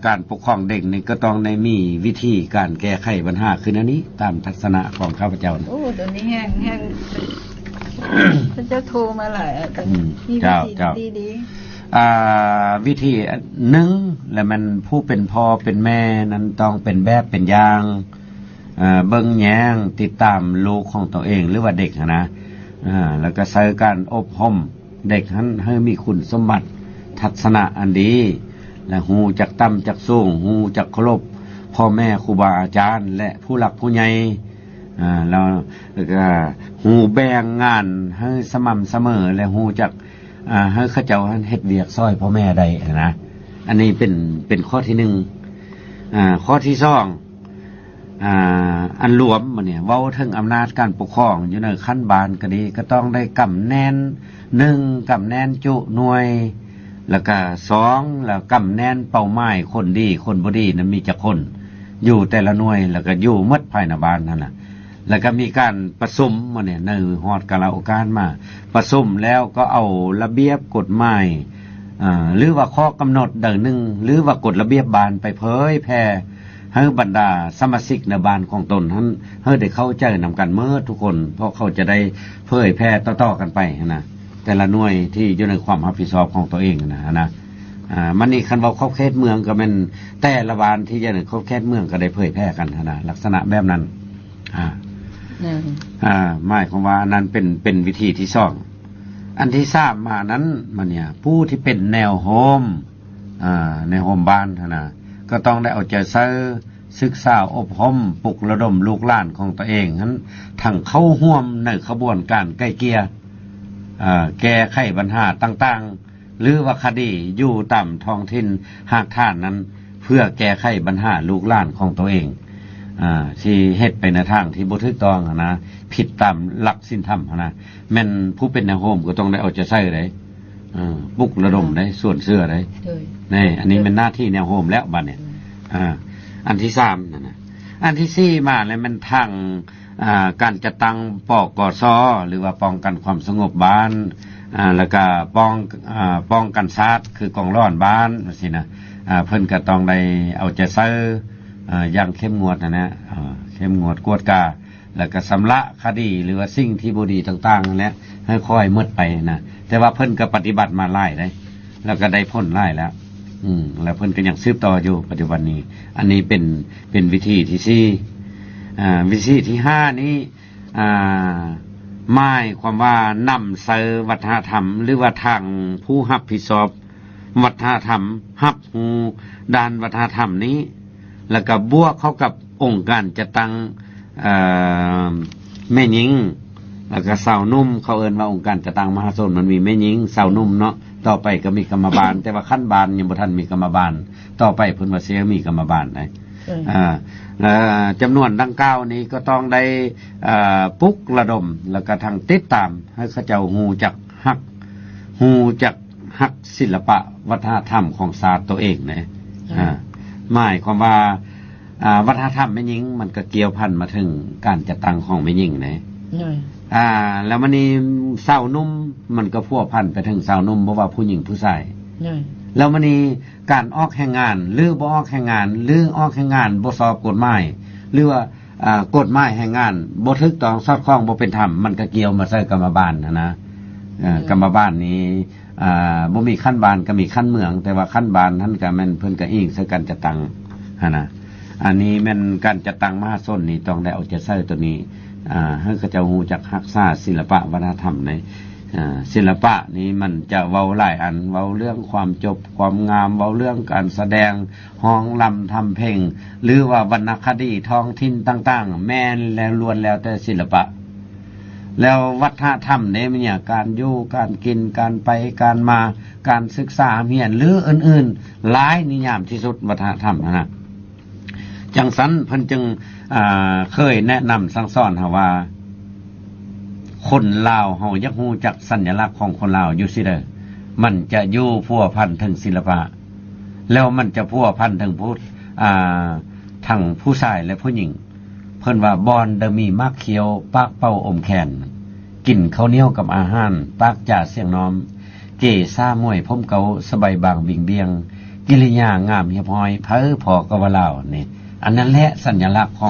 การปกครองเด็กนี่ก็ต้องได้มีวิธีการแก้ไขปัญหาคืออันนี้ตามทัศนะของข้าพเจ้า โอ้ตัวนี้แห้งพระเจ้าโทรมาหลายแต่มีวิธีดี วิธีหนึ่งแล้วมันผู้เป็นพ่อเป็นแม่นั้นต้องเป็นแบบเป็นอย่างเบิ่งแยงติดตามลูกของตัวเองหรือว่าเด็กนะแล้วก็ใช้การอบรมเด็กนั้นให้มีคุณสมบัติทัศนะอันดีและหูจักต่ำจักสูงหูจักเคารพพ่อแม่ครูบาอาจารย์และผู้หลักผู้ใหญ่แล้วก็หูแบ่งงานให้สม่ำเสมอและหูจักให้เขาเจ้าเฮ็ดเวียกซอยพ่อแม่ได้นะอันนี้เป็นข้อที่หนึ่งข้อที่สองอันรวมมันเนี่ยเว้าถึงอำนาจการปกครองอยู่ในขั้นบานก็ดีก็ต้องได้กำแน่นหนึ่งกำแน่นจุหน่วยแล้วก็สองแล้วกำแน่นเป้าหมายคนดีคนบ่ดีนั้นมีจักคนอยู่แต่ละหน่วยแล้วก็อยู่หมดภายในบ้านนั่นน่ะแล้วก็มีการประชุมมาเนี่ยในฮอดกาลาโอกาสมาประชุมแล้วก็เอาระเบียบกฎหมายหรือว่าข้อกำหนดดังหนึ่งหรือว่ากฎระเบียบบานไปเผยแพร่ให้บรรดาสมาชิกในบ้านของตนท่านให้ได้เข้าใจนำกันเมื่อทุกคนเพราะเขาจะได้เผยแพร่ต่อๆกันไปนะแต่ละหน่วยที่อยู่ในความรับผิดชอบของตัวเองนะมันนี่คันว่าครอบเขตเมืองก็เป็นแต่ละบ้านที่อยู่ในครอบเขตเมืองก็ได้เผยแพร่กันนะลักษณะแบบนั้นหมายความว่านั้นเป็นวิธีที่สองอันที่สามมานั้นมันเนี่ยผู้ที่เป็นแนวโฮมในโฮมบ้านนะก็ต้องได้เอาใจใส่ศึกษาอบรมปลุกระดมลูกหลานของตัวเองนั้นทั้งเข้าร่วมในขบวนการไกล่เกลี่ยแก้ไขปัญหาต่างๆหรือว่าคดีอยู่ตามท้องถิ่นหากท่านนั้นเพื่อแก้ไขปัญหาลูกหลานของตัวเองที่เฮ็ดไปในทางที่บ่ถูกต้องนะผิดตามหลักศีลธรรมนะแม่นผู้เป็นแนวโฮมก็ต้องได้เอาใจใส่ได้ปลุกระดมได้ส่วนเสื้อได้นี่อันนี้เป็นหน้าที่แนวโฮมแล้วบัดเนี่ยอันที่สามนะอันที่สี่มาแล้วมันทางการจัดตั้งปกส.หรือว่าป้องกันความสงบบ้านแล้วก็ป้องกันชาติคือกองร้อนบ้านสินะเพิ่นก็ต้องได้เอาใจใส่อย่างเข้มงวดนะเข้มงวดกวดกาแล้วก็สำละคดีหรือว่าสิ่งที่บ่ดีต่างๆนั่นแหละให้ค่อยหมดไปนะแต่ว่าเพิ่นก็ปฏิบัติมาหลายได้แล้วก็ได้ผลหลายแล้วแล้วเพิ่นก็ยังสืบต่ออยู่ปัจจุบันนี้อันนี้เป็นวิธีที่สี่วิธีที่ห้านี้หมายความว่านำเสนอวัฒนธรรมหรือว่าทางผู้รับผิดชอบวัฒนธรรมรับรู้ด้านวัฒนธรรมนี้แล้วก็บวกเข้ากับองค์การจัดตั้งแม่หญิงแล้วก็สาวนุ่มเขาเอิ้นว่าองค์การจัดตั้งมหาชนมันมีแม่หญิงสาวนุ่มเนาะต่อไปก็มีกรรมบาลแต่ว่าขั้นบาลยังบ่ทันมีกรรมบาลต่อไปเพิ่นว่าสิมีกรรมบาลได้จำนวนดังกล่าวนี้ก็ต้องได้ปลุกระดมแล้วก็ทางติดตามให้เขาเจ้าฮู้จักฮักศิลปะวัฒนธรรมของชาติตัวเองนะหมายความว่าวัฒนธรรมแม่หญิงมันก็เกี่ยวพันมาถึงการจัดตั้งของแม่หญิงนะแล้วมันนี่สาวนุ่มมันก็พัวพันไปถึงสาวนุ่มบ่ว่าผู้หญิงผู้ชายแล้วมันนี่การออกแห่งงานหรือบ่ออกแห่งงานหรือออกแห่งงานบ่สอบกฎหมายหรือว่ากฎหมายแห่งงานบ่ถูกต้องสอดคล้องบ่เป็นธรรมมันก็เกี่ยวมาใส่กรรมบาลนะกรรมบาลนี้บ่มีขั้นบาลก็มีขั้นเมืองแต่ว่าขั้นบาลท่านก็แม่นเพิ่นก็อิงใส่กันจัดตั้งนะอันนี้แม่นการจัดตั้งมหาชนนี่ต้องได้เอาใจใส่ตัวนี้ให้เขาเจ้าฮู้จักรักษาศิลปะวัฒนธรรมในศิลปะนี้มันจะเว้าหลายอันเว้าเรื่องความจบความงามเว้าเรื่องการแสดงฮ้องลำทำเพลงหรือว่าวรรณคดีท้องถิ่นต่างๆแม่นแล้วล้วนแล้วแต่ศิลปะแล้ววัฒนธรรมเนี่ยการอยู่การกินการไปการมาการศึกษาเรียนหรืออื่นๆหลายนิยามที่สุดวัฒนธรรมนะจังสันเพิ่นจึงเคยแนะนำสั่งสอนว่าคนลาวเฮาอยากฮู้จักสัญลักษณ์ของคนลาวอยู่ซิเด้อมันจะอยู่พัวพันถึงศิลปะแล้วมันจะพัวพันถึงทั้งผู้ชายและผู้หญิงเพิ่นว่าบอนเดมีมากเขียวปากเป่าอมแขนกินข้าวเหนียวกับอาหารปากจ่าเสียงน้อม เกซ่ามวยผมเกาสบายบางบิงเบียงกิริยางามเรียบร้อยเพ้อพอกว่าลาวนี่อันนั้นแหละสัญลักษณ์ข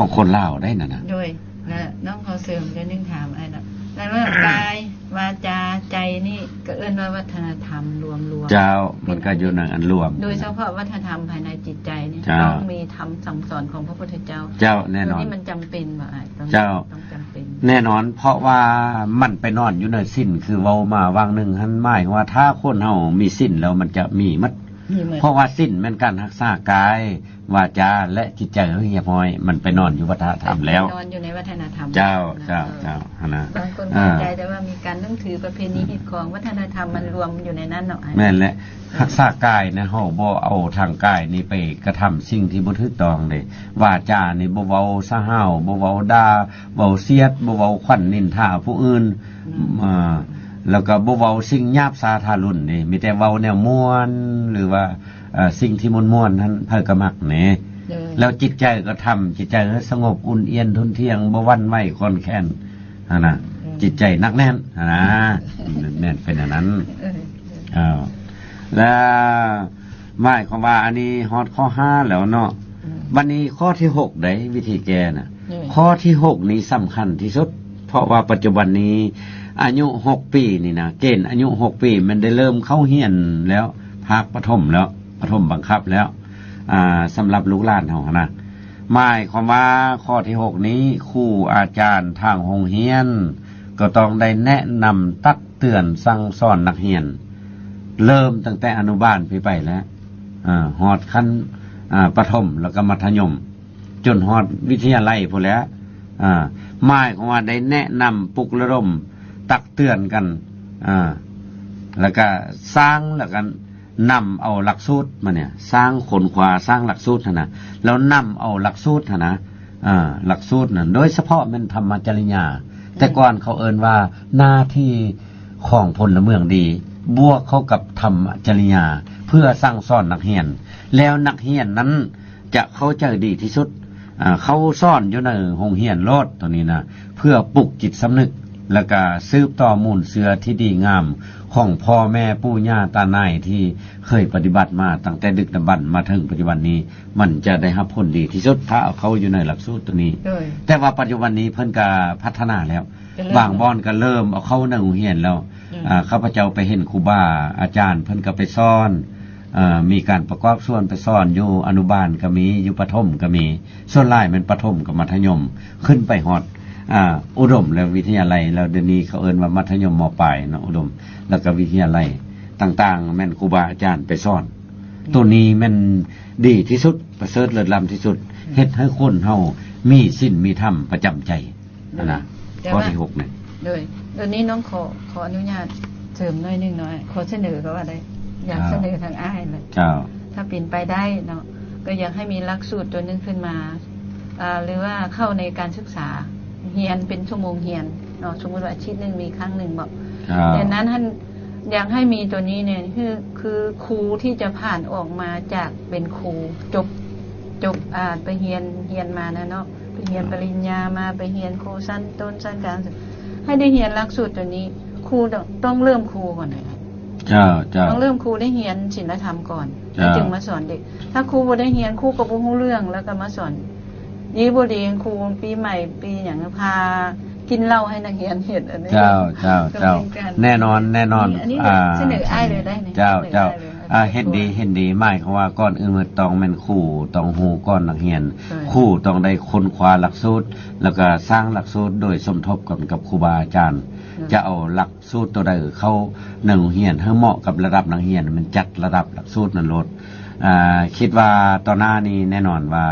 องคนลาวได้น่ะนะ โดยและน้องเขาเสริมจะนึงถามไอ้น่ะในเรื่องกายวาจาใจนี่ก็เอื้อนว่าวัฒนธรรมรวมๆ เจ้ามันก็อยู่ในอันรวม โดยเฉพาะวัฒนธรรมภายในจิตใจนี่ เจ้า ต้องมีธรรมสั่งสอนของพระพุทธเจ้า เจ้าแน่นอน ตัวนี้มันจำเป็นบ่ไอ้ตรงนี้ เจ้า ต้องจำเป็น แน่นอนเพราะว่ามันไปนอนอยู่ในสิ้นคือเว้ามาวางหนึ่งหันหมายว่าถ้าคนเฮามีสิ้นแล้วมันจะมีมัด มีเหมือน เพราะว่าสิ้นมันการรักษากายวาจาและจิตใจเฮียพอยมันไปนอนอยู่วัฒนธรรมแล้ว นอนอยู่ในวัฒนธรรม เจ้า นะ นะ บางคนเข้าใจแต่ว่ามีการต้องถือประเพณีฮิตของวัฒนธรรมมันรวมอยู่ในนั้นเนาะไอ้ แม่นแหละรักษากายนะเฮาบ่เอาทางกายนี่ไปกระทำสิ่งที่บ่ถูกต้องเด้วาจานี่บ่เว้าซะห้าวบ่เว้าด่าเว้าเสียดบ่เว้าขวัญนินทาผู้อื่นแล้วก็บ่เว้าสิ่งหยาบซาทารุณนี่มีแต่เว้าแนวม่วนหรือว่าสิ่งที่ม่วนๆนั้นเพิ่นก็มักแหน่ เลย แล้วจิตใจก็ทำจิตใจก็สงบอุ่นเอียนทนเที่ยงบ่หวั่นไหวคอนแค้นนะจิตใจนักแน่นนะแน่นเป็นอย่างนั้น อ้าวแล้วหมายความว่าอันนี้ฮอดข้อ5แล้วเนาะวันนี้ข้อที่6ได้วิธีแก้น่ะ ข้อที่6นี้สำคัญที่สุด เพราะว่าปัจจุบันนี้อายุ6ปีนี่นะเกณฑ์อายุ6ปีมันได้เริ่มเข้าเรียนแล้วภาคประถมแล้วประถมบังคับแล้วสำหรับลูกหลานเฮานะหมายความว่าข้อที่6นี้ครูอาจารย์ทางโรงเรียนก็ต้องได้แนะนำตักเตือนสั่งสอนนักเรียนเริ่มตั้งแต่อนุบาลไปแล้วฮอดขั้นประถมแล้วก็มัธยมจนฮอดวิทยาลัยพุ่นแล้วหมายความว่าได้แนะนำปลุกระดมตักเตือนกันแล้วก็สร้างแล้วกันนำเอาหลักสูตรมาเนี่ยสร้างขนขวาสร้างหลักสูตรนะแล้วนำเอาหลักสูตรนะหลักสูตรนั่นโดยเฉพาะเป็นธรรมจริยาแต่ก่อนเขาเอิ้นว่าหน้าที่ของพลเมืองดีบวกเข้ากับธรรมจริยาเพื่อสร้างสอนนักเรียนแล้วนักเรียนนั้นจะเข้าใจดีที่สุดเขาสอนอยู่ในโรงเรียนโลดตัวนี้นะเพื่อปลุกจิตสำนึกแล้วก็สืบต่อมูลเสือที่ดีงามของพ่อแม่ปู่ย่าตานายที่เคยปฏิบัติมาตั้งแต่ดึกดำบรรพ์มาถึงปัจจุบันนี้มันจะได้รับผลดีที่สุดถ้าเอาเขาอยู่ในหลักสูตรตัวนี้แต่ว่าปัจจุบันนี้เพิ่นก็พัฒนาแล้วบางบ่อนก็เริ่มเอาเข้าในโรงเรียนแล้วข้าพเจ้าไปเห็นครูบาอาจารย์เพิ่นก็ไปสอนมีการประกอบส่วนไปสอนอยู่อนุบาลก็มีอยู่ประถมก็มีส่วนหลายเป็นประถมกับมัธยมขึ้นไปฮอดอุดมแล้ววิทยาลัยแล้วเดี๋ยวนี้เขาเอิ้นว่ามัธยมม.ปลายเนาะอุดมแล้วก็วิทยาลัยต่างๆแม่นครูบาอาจารย์ไปสอนตัวนี้แม่นดีที่สุดประเสริฐเลิศล้ำที่สุดเฮ็ดให้คนเฮามีศีลมีธรรมประจำใจนะข้อที่6เนี่ยเลยตอนนี้น้องขออนุญาตเสริมหน่อยนึงหน่อยขอเสนอก็ว่าได้อยากเสนอทางอ้ายเลยถ้าเป็นไปได้เนาะก็อยากให้มีหลักสูตรตัวนึงขึ้นมาหรือว่าเข้าในการศึกษาเรียนเป็นชั่วโมงเรียนเนาะสมมติว่าอาทิตย์นึงมีครั้งนึงบอกดังนั้นท่านอยากให้มีตัวนี้เนี่ยคือครูที่จะผ่านออกมาจากเป็นครูจบไปเรียนมานะเนาะไปเรียนปริญญามาไปเรียนครูสั้นต้นสั้นกลางให้ได้เรียนหลักสูตรตัวนี้ครูต้องเริ่มครูก่อนเลยต้องเริ่มครูได้เรียนศีลธรรมก่อนแล้วจึงมาสอนเด็กถ้าครูบ่ได้เรียนครูก็บ่รู้เรื่องแล้วก็มาสอนดีบ่ดีครูปีใหม่ปีอย่างพากินเหล้าให้นักเรียนเห็นอันนี้เจ้าแน่นอนอันนี้เสนออ้ายเลยได้นี่เจ้าเฮ็ดดีหมายความว่าก่อนอื่นมันต้องแม่นครูต้องฮู้ก่อนนักเรียนครูต้องได้ค้นคว้าหลักสูตรแล้วก็สร้างหลักสูตรโดยสมทบกันกับครูบาอาจารย์จะเอาหลักสูตรตัวใดเข้าในโรงเรียนให้เหมาะกับระดับนักเรียนมันจัดระดับหลักสูตรนั้นลดคิดว่าต่อหน้านี้แน่นอนว่า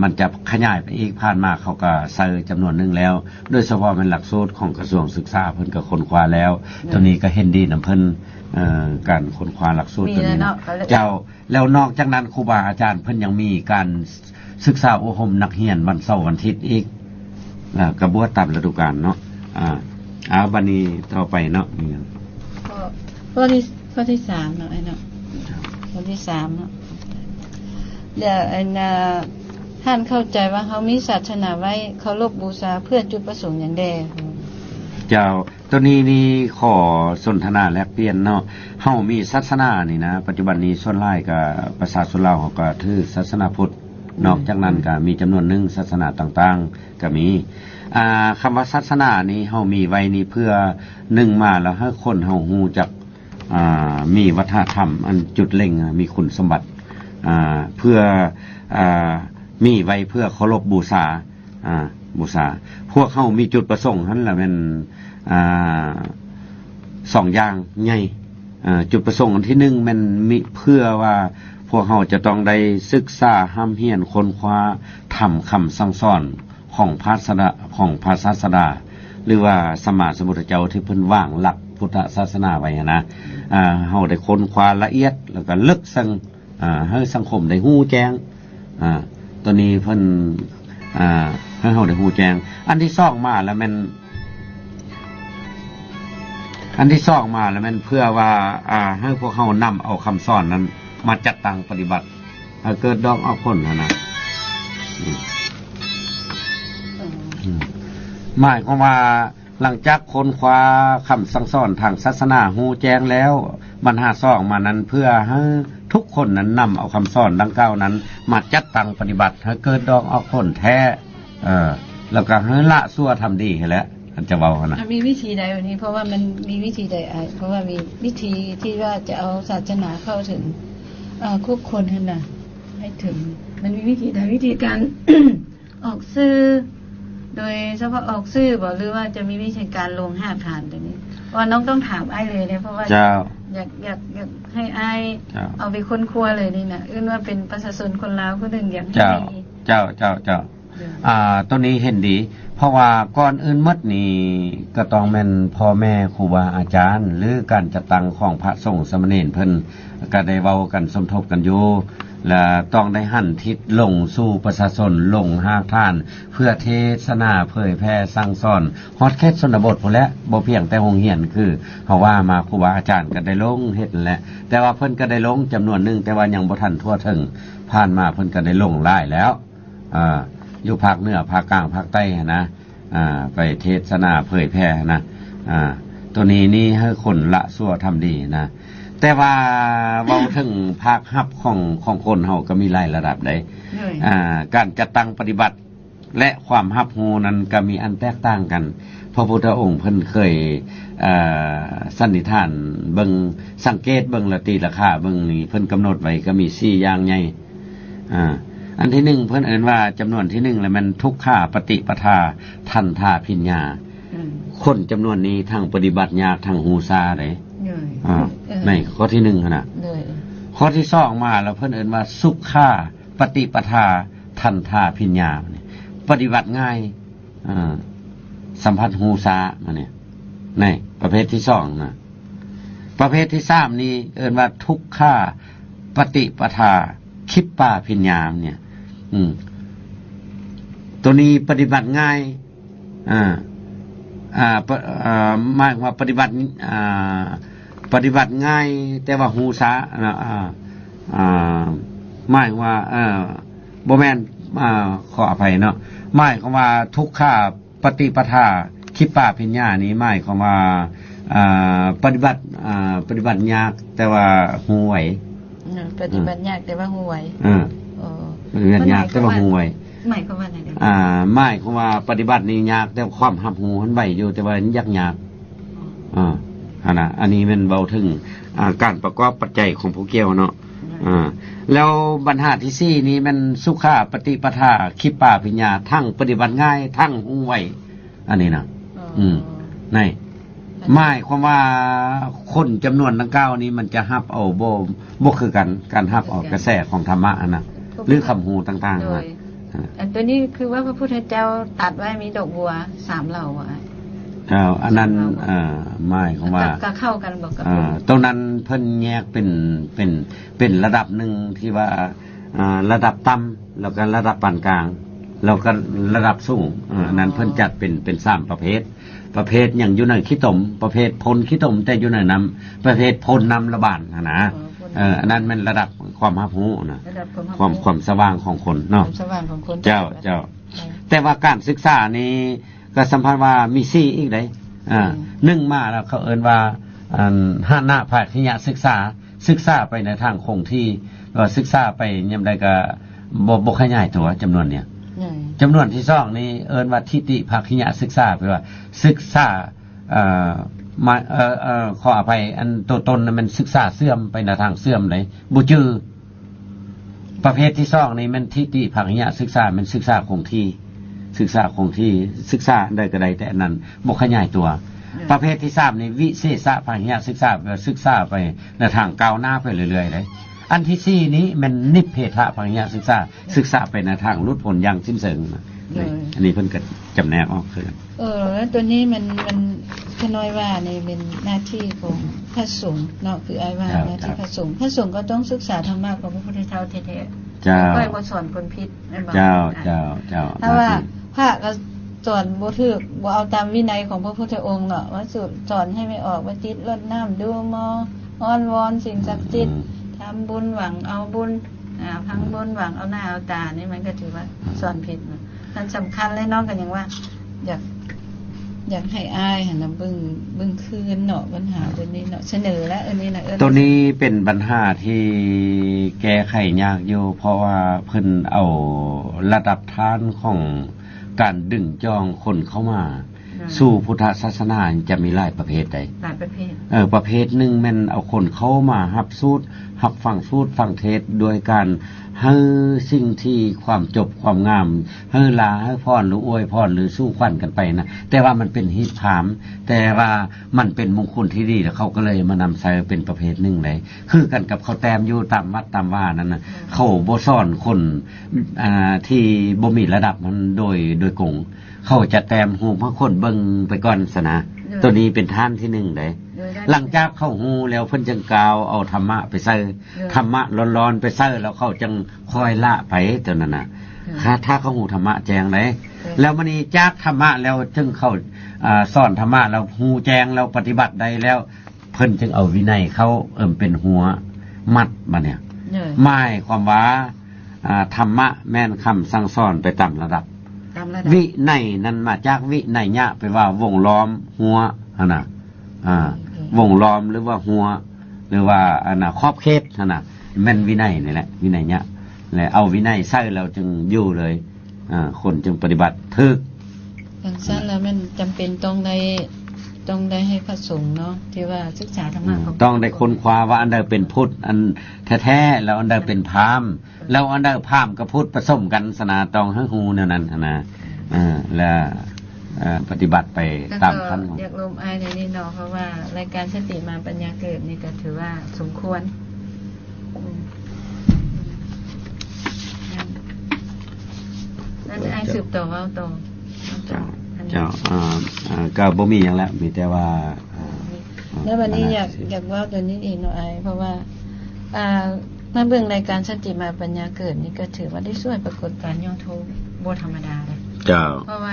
มันจะขยายไปอีกผ่านมาเขาก็ใส่จำนวนนึงแล้วโดยเฉพาะเป็นหลักสูตรของกระทรวงศึกษาเพิ่นก็ค้นคว้าแล้วตัวนี้ก็เห็นดีนำเพิ่นการค้นคว้าหลักสูตรตัวนี้เจ้าแล้วนอกจากนั้นครูบาอาจารย์เพิ่นยังมีการศึกษาอบรมนักเรียนวันเสาร์วันอาทิตย์อีกกระบวนตามฤดูกาลเนาะบัดนี้ต่อไปเนาะนี่ข้อที่3เนาะไอ้เนาะข้อที่3เนาะเดี๋ยวท่านเข้าใจว่าเขามีศาสนาไว้เคารพบูชาเพื่อจุดประสงค์อย่างใดเจ้า ตัวนี้นี่ขอสนทนาแลกเปลี่ยนเนาะเฮามีศาสนานี่นะปัจจุบันนี้ส่วนหลายก็ประชาชนลาวเขาก็ถือศาสนาพุทธนอกจากนั้นก็มีจำนวนหนึงศาสนาต่างๆก็มีคำว่าศาสนานี้เฮามีไว้นี่เพื่อหนึ่งมาแล้วให้คนเฮาฮู้จักมีวัฒนธรรมอันจุดเล็งมีคุณสมบัติเพื่อมีไว้เพื่อเคารพบูชาพวกเฮามีจุดประสงค์นั้นแหละเป็นสองอย่างใหญ่จุดประสงค์อันที่หนึ่งมันมีเพื่อว่าพวกเฮาจะต้องได้ศึกษาห้ำเฮียนค้นคว้าทำคำสั่งสอนของพระศาสดาหรือว่าสมมาสมุทรเจ้าที่เพิ่นวางหลักพุทธศาสนาไว้นะเฮาได้ค้นคว้าละเอียดแล้วก็ลึกซึ้งให้สังคมได้ฮู้แจ้งตัวนี้เพิ่นให้เฮาได้ฮู้แจ้งอันที่สองมาแล้วมันเพื่อว่าให้พวกเฮานำเอาคำสอนนั้นมาจัดตั้งปฏิบัติเกิดดอกเอาผลนะหมายความว่าหลังจากค้นคว้าคำสั่งสอนทางศาสนาฮู้แจ้งแล้วบรรหาซ่องมานั้นเพื่อให้ทุกคนนั้นนำเอาคำสอนดังกล่าวนั้นมาจัดตั้งปฏิบัติให้เกิดดอกเอาผลแท้แล้วก็ให้ละชั่วทำดีให้แล้วอันจะเว้านะมีวิธีใดวันนี้เพราะว่ามันมีวิธีใดเพราะว่ามีวิธีที่ว่าจะเอาศาสนาเข้าถึงทุกคนนั่นน่ะให้ถึงมันมีวิธีใดวิธีการ ออกสื่อโดยเฉพาะออกสื่อบอกหรือว่าจะมีวิธีการลงห้าผ่านตัวนี้ว่าน้องต้องถามไอ้เลยเนี่ยเพราะว่าอยากให้ไอ้เอาไปค้นคว้าเลยนี่นะว่าเป็นประชาชนคนลาวคนหนึ่งอยากให้เจ้าตัวนี้เห็นดีเพราะว่าก่อนอื่นหมดนี่ก็ต้องแม่นพ่อแม่ครูบาอาจารย์หรือการจัดตั้งของพระสงฆ์สามเณรเพิ่นก็ได้เว้ากันสมทบกันอยู่และต้องได้หันทิศลงสู่ประชาชนลงหากท่านเพื่อเทศนาเผยแพร่สั่งสอนฮอดแค่ชนบทพุ่นแหละบ่เพียงแต่โรงเรียนคือเฮาว่ามาครูบาอาจารย์ก็ได้ลงเฮ็ดแหละแต่ว่าเพิ่นก็ได้ลงจำนวนนึงแต่ว่ายังบ่ทันทั่วถึงผ่านมาเพิ่นก็ได้ลงหลายแล้วอยู่ภาคเหนือภาคกลางภาคใต้นะไปเทศนาเผยแพร่นะตัวนี้นี่ให้คนละชั่วทำดีนะแต่ว่าเว้าถึงภาคฮับของคนเฮาก็มีหลายระดับได้การจัดตั้งปฏิบัติและความฮับฮู้นั้นก็มีอันแตกต่างกันพระพุทธองค์เพิ่นเคยสันนิษฐานเบิ่งสังเกตเบิ่งละตีราคาเบิ่งนี่เพิ่นกำหนดไว้ก็มี4อย่างใหญ่อันที่1เพิ่นเอ่ยว่าจำนวนที่1แล้วมันทุกขาปฏิปทาทันทาพิญญาคนจำนวนนี้ทั้งปฏิบัติยากทั้งหูซาได้ในข้อที่1หั่นน่ะข้อที่2มาแล้วเพิ่นเอ่ยว่าสุขขาปฏิปทาทันทาพิญญาปฏิบัติง่ายสัมผัสหูซามาเนี่ยในประเภทที่2นะประเภทที่3นี้เอ่ยว่าทุกขาปฏิปทาคิปปาพิญญาเนี่ยตัวนี้ปฏิบัติง่ายหมายว่าปฏิบัติง่ายแต่ว่าหูซาหมายว่าบ่แม่นขออภัยเนาะหมายความว่าทุกขาปฏิปทาคิปปาพิญญานี้หมายความว่าปฏิบัติยากแต่ว่าหูไหวปฏิบัติยากแต่ว่าหูไหวปฏิบัติยากแต่ว่าหูไหวหมายความว่าไงหมายความว่าปฏิบัตินี่ยากแต่ความหับหูมันไหวอยู่แต่ว่ามันยากอันนี้มันเบาถึงการประกอบปัจจัยของผู้เกี่ยวเนาะแล้วปัญหาที่4นี้มันสุขาปฏิปทาคิปปาพิญญาทั้งปฏิบัติง่ายทั้งหูไหวอันนี้นะในหมายความว่าคนจำนวนดังกล่าวนี้มันจะรับเอาบ่คือกันการรับเอากระแสของธรรมะนะหรือคำหูต่างๆนะอันตัวนี้คือว่าพระพุทธเจ้าตัดไว้มีดอกบัว3เหล่าอันนั้นหมายความว่าก็เข้ากันบอกกับตรงนั้นเพิ่นแยกเป็นระดับหนึ่งที่ว่าระดับต่ำแล้วก็ระดับปานกลางแล้วก็ระดับสูงนั้นเพิ่นจัดเป็น3ประเภทอย่างอยู่ในขี้ตมประเภทพลขี้ตมแต่อยู่ในน้ำประเภทพลน้ำระบาดนะอันนั้นมันระดับความรับรู้นะความสว่างของคนเนาะเจ้าแต่ว่าการศึกษานี้ก็สัมพันธ์ว่ามี4อีกได้ หนึ่งมาแล้วเขาเอิ้นว่าหานะภาคยะศึกษาไปในทางคงที่ว่าศึกษาไปยามใดก็บ่ขยายตัวจำนวนเนี่ยจำนวนที่2นี่เอิ้นว่าทิฏฐิภาคยะศึกษาแปลว่าศึกษามาขออภัยอันตัวตนนั้นมันศึกษาเสื่อมไปในทางเสื่อมเลยบ่จือประเภทที่2นี่มันทิฏฐิภาคยะศึกษามันศึกษาคงที่ศึกษาได้ก็ได้แต่นั้นบ่ขยายตัวประเภทที่3นี่วิเศษภาคยะศึกษาไปในทางก้าวหน้าไปเรื่อยๆเลยอันที่4นี้มันนิพเพทภาคยะศึกษาไปในทางหลุดพ้นอย่างสิ้นเชิงอันนี้เพิ่นก็จำแนกออกคือแล้วตัวนี้มันขน้อยว่านี่เป็นหน้าที่ของพระสงฆ์เนาะคืออ้ายว่าหน้าที่พระสงฆ์ก็ต้องศึกษาธรรมะของพระพุทธเจ้าแท้ๆเจ้าค่อยบ่สอนคนผิดแม่นบ่เจ้าถ้าว่าพระก็สอนบ่ถูกบ่เอาตามวินัยของพระพุทธองค์เนาะว่าสอนให้ไม่ออกว่าจิตรดน้ำดูหมออ้อนวอนสิ่งศักดิ์สิทธิ์ทำบุญหวังเอาบุญพังบุญหวังเอาหน้าเอาตานี่มันก็ถือว่าสอนผิดเนาะมันสำคัญเลยน้องกันอย่างว่าอยากให้อ้ายหั่นน่ะเบิ่งคืนเนาะปัญหาตัวนี้เนาะเสนอแล้วอันนี้น่ะตัวนี้เป็นปัญหาที่แก้ไขยากอยู่เพราะว่าเพิ่นเอาระดับฐานของการดึงจองคนเข้ามาสู่พุทธศาสนาจะมีหลายประเภทใดหลายประเภทประเภทหนึ่งมันเอาคนเข้ามารับฟังฟังเทศโดยการให้สิ่งที่ความจบความงามให้ลาให้พรหรืออวยพรหรือสู้ขวัญกันไปนะแต่ว่ามันเป็นฮิตถามแต่ว่ามันเป็นมงคลที่ดีแล้วเขาก็เลยมานำใช้เป็นประเภทหนึ่งเลยคือกันกับเขาแต้มอยู่ตามวัดตามว่านั่นนะเขาบ่สอนคนที่บ่มีระดับมันโดยกงเขาจะแต้มหูพระคนเบิ่งไปก่อนซะนะตัวนี้เป็นท่านที่1เลยหลังจากเข้าหูแล้วเพิ่นจึงกาวเอาธรรมะไปใส่ธรรมะร้อนๆไปใส่แล้วเขาจึงค่อยละไปตัวนั้นน่ะถ้าเขาหูธรรมะแจ้งเลยแล้วมันนี่จากธรรมะแล้วจึงเข้าสอนธรรมะแล้วหูแจ้งแล้วปฏิบัติได้แล้วเพิ่นจึงเอาวินัยเขาเป็นหัวมัดมาเนี่ยหมายความว่าธรรมะแม่นคำสั่งสอนไปตามระดับวินัยนั้นมาจากวินัยยะไปว่าวงล้อมหัวหั่นน่ะวงล้อมหรือว่าหัวหรือว่าขอบเขตหั่นน่ะแม่นวินัยนี่แหละวินัยยะแล้วเอาวินัยใส่แล้วจึงอยู่เลยคนจึงปฏิบัติถูกจังซั่นแล้วมันจำเป็นต้องได้ให้พระสงฆ์เนาะที่ว่าศึกษาธรรมะต้องได้ค้นคว้าว่าอันใดเป็นพุทธอันแท้ๆแล้วอันใดเป็นพราหมณ์แล้วอันใดพราหมณ์กับพุทธผสมกันสนาต้องให้ฮู้แนวนั้นนะแล้วปฏิบัติไปตามขั้นของอยากลมอายในนี้เนาะเพราะว่ารายการสติมาปัญญาเกิดนี่ก็ถือว่าสมควรนั่นอายสืบต่อว่าต่อเจ้าก็บ่มีหยังแล้วมีแต่ว่าแล้ววันนี้อยากว่าตัวนี้อีกเนาะอายเพราะว่ามาเบิ่งรายการสติมาปัญญาเกิดนี่ก็ถือว่าได้ช่วยปรากฏการณ์ย่อโทบ่ธรรมดาเลยเจ้าเพราะว่า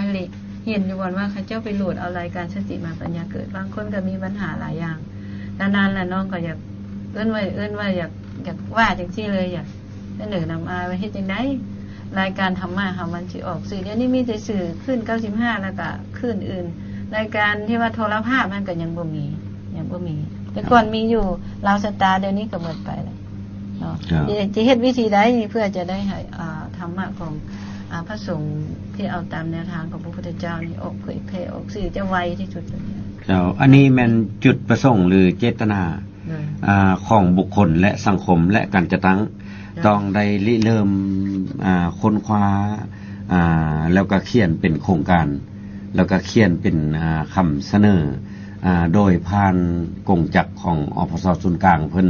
เห็นอยู่ว่าเขาเจ้าไปโหลดเอารายการสติมาปัญญาเกิดบางคนก็มีปัญหาหลายอย่างนานๆแล้วน้องก็อยากเอื้อนว่าอยากว่าจังซี่เลยอยากเสนอนำไว้เฮ็ดจังได๋รายการธรรมะค่ะมันสิออกสื่อเดี๋ยวนี้มีแต่สื่อขึ้น95แล้วก็ขึ้นอื่นรายการที่ว่าโทรภาพมันก็ยังบ่มีแต่ก่อนมีอยู่ลาวสตาร์เดี๋ยวนี้ก็หมดไปแล้วเนาะจะเฮ็ดวิธีใดเพื่อจะได้ให้ธรรมะของพระสงฆ์ที่เอาตามแนวทางของพระพุทธเจ้านี่ออกเผยแผ่ออกสื่อจะไวที่สุดแล้วอันนี้มันจุดประสงค์หรือเจตนาของบุคคลและสังคมและการจัดตั้งต้องได้ริเริ่มค้นคว้าแล้วก็เขียนเป็นโครงการแล้วก็เขียนเป็นคำเสนอโดยผ่านกงจักรของอพส.ศูนย์กลางเพิ่น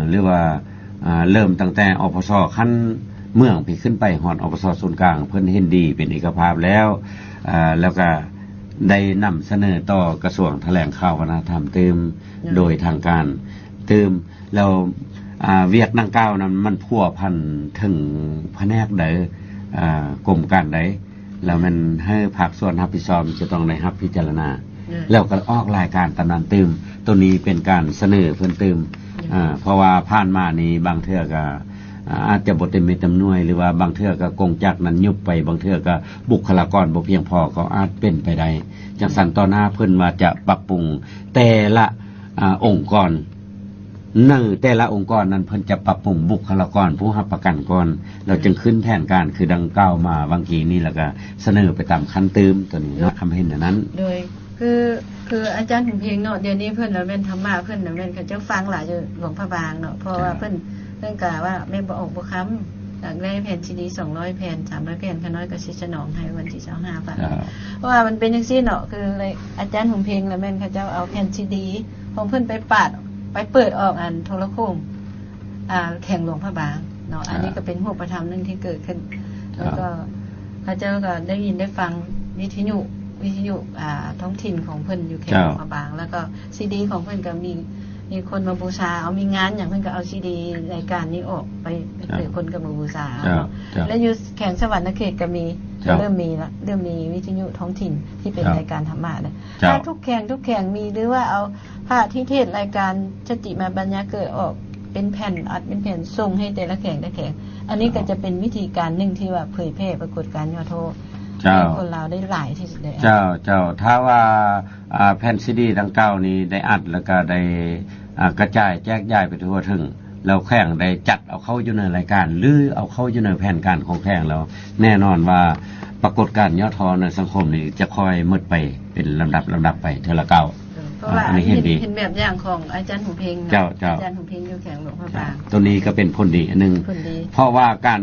หรือว่าเริ่มตั้งแต่อพส.ขั้นเมืองไปขึ้นไปฮอดอพส.ศูนย์กลางเพิ่นเห็นดีเป็นเอกภาพแล้วก็ได้นำเสนอต่อกระทรวงแถลงข่าววัฒนธรรมเติมโดยทางการเติมแล้วเวียกดังกล่าวนั้นมันพัวพันถึงแผนกใดกรมการใดแล้วมันให้ภาคส่วนรับผิดชอบจะต้องได้รับพิจารณาแล้วก็ออกรายการตำนานเติมตัวนี้เป็นการเสนอเพิ่นเติมเพราะว่าผ่านมานี้บางเทื่อก็ อาจจะบ่เต็มเม็ดเต็มหน่วยหรือว่าบางเทื่อก็กงจักรนั้นยุบไปบางเทื่อก็บุคลากรบ่เพียงพอก็อาจเป็นไปได้จังซั่นต่อหน้าเพิ่นว่าจะปรับปรุงแต่ละองค์กรแต่ละองค์กรนั้นเพิ่นจะปรับปรุงบุคลากรผู้รับประกันก่อนเราจึงขึ้นแผนการคือดังกล่าวมาบางทีนี้แล้วก็เสนอไปตามขั้นตืมตัวนี้เนาะคำเห็นอันนั้นโดยคืออาจารย์ถึงเพียงเนาะเดี๋ยวนี้เพิ่นน่ะแม่นธรรมะเพิ่นน่ะแม่นเขาเจ้าฟังหลายอยู่หลวงพระบางเนาะเพราะว่าเพิ่นกะว่าแม่บ่ออกบ่ค้ำอยากได้แผ่นซีดี200แผ่น300แผ่นขน้อยก็สิสนองให้วันที่25ฟังเพราะว่ามันเป็นจังซี่เนาะคือเลยอาจารย์ถึงเพียงแล้วแม่นเขาเจ้าเอาแผ่นซีดีของเพิ่นไปเปิดออกอันโทรโคมแข่งหลวงพระบางเนาะอันนี้ก็เป็นรูปธรรมนึงที่เกิดขึ้นแล้วก็เขาเจ้าก็ได้ยินได้ฟังวิทยุท้องถิ่นของเพิ่นอยู่แข่งหลวงพระบางแล้วก็ซีดีของเพิ่นก็มีคนมาบูชาเอามีงานอย่างเพิ่นก็เอาซีดีรายการนี้ออกไปเปิดคนก็มาบูชาแล้วอยู่แข่งสวรรค์เขตก็มีเริ่มมีวิทยุท้องถิ่นที่เป็นรายการธรรมะเนี่ยถ้าทุกแข่งมีหรือว่าเอาพระที่เทศรายการชติมาปัญญาเกิดออกเป็นแผ่นอัดเป็นแผ่นส่งให้แต่ละแข่งอันนี้ก็จะเป็นวิธีการหนึ่งที่ว่าเผยแพร่ปรากฏการณ์ย่อโทคนเราได้หลายที่สุดเลยเจ้าถ้าว่าแผ่นซีดีดังเก่านี้ได้อัดแล้วก็ได้กระจายแจกจ่ายไปทั่วถึงแล้วแข่งได้จัดเอาเข้าอยู่ในรายการหรือเอาเข้าอยู่ในแผนการของแข่งแล้วแน่นอนว่าปรากฏการณ์ย่อทอในสังคมนี้จะค่อยมืดไปเป็นลำดับไปเท่าละเก่าเพราะว่าเห็นแบบอย่างของอาจารย์หูเพลงอาจารย์หูเพลงอยู่แข่งหลวงพระบางตัวนี้ก็เป็นผลดีอันนึงเพราะว่าการ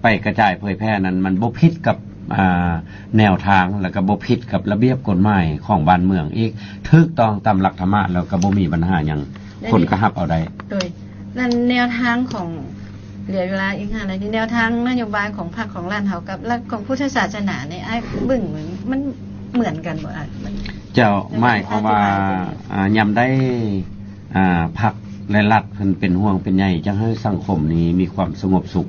ไปกระจายเผยแพร่นั้นมันบ่ผิดกับแนวทางแล้วก็บ่ผิดกับระเบียบกฎหมายของบ้านเมืองอีกถูกต้องตามหลักธรรมะแล้วก็บ่มีปัญหาหยังคนก็รับเอาได้โดยนั่นแนวทางของเหลือเวลาอีก5นาทีแนวทางนโยบายของพรรคของร้านเฮากับหลักของพุทธศาสนาเนี่ยอ้ายบึ้งมันเหมือนกันบ่มันเจ้าหมายความว่ายามได้พรรคและรัฐเพิ่นเป็นห่วงเป็นใยจังให้สังคมนี้มีความสงบสุข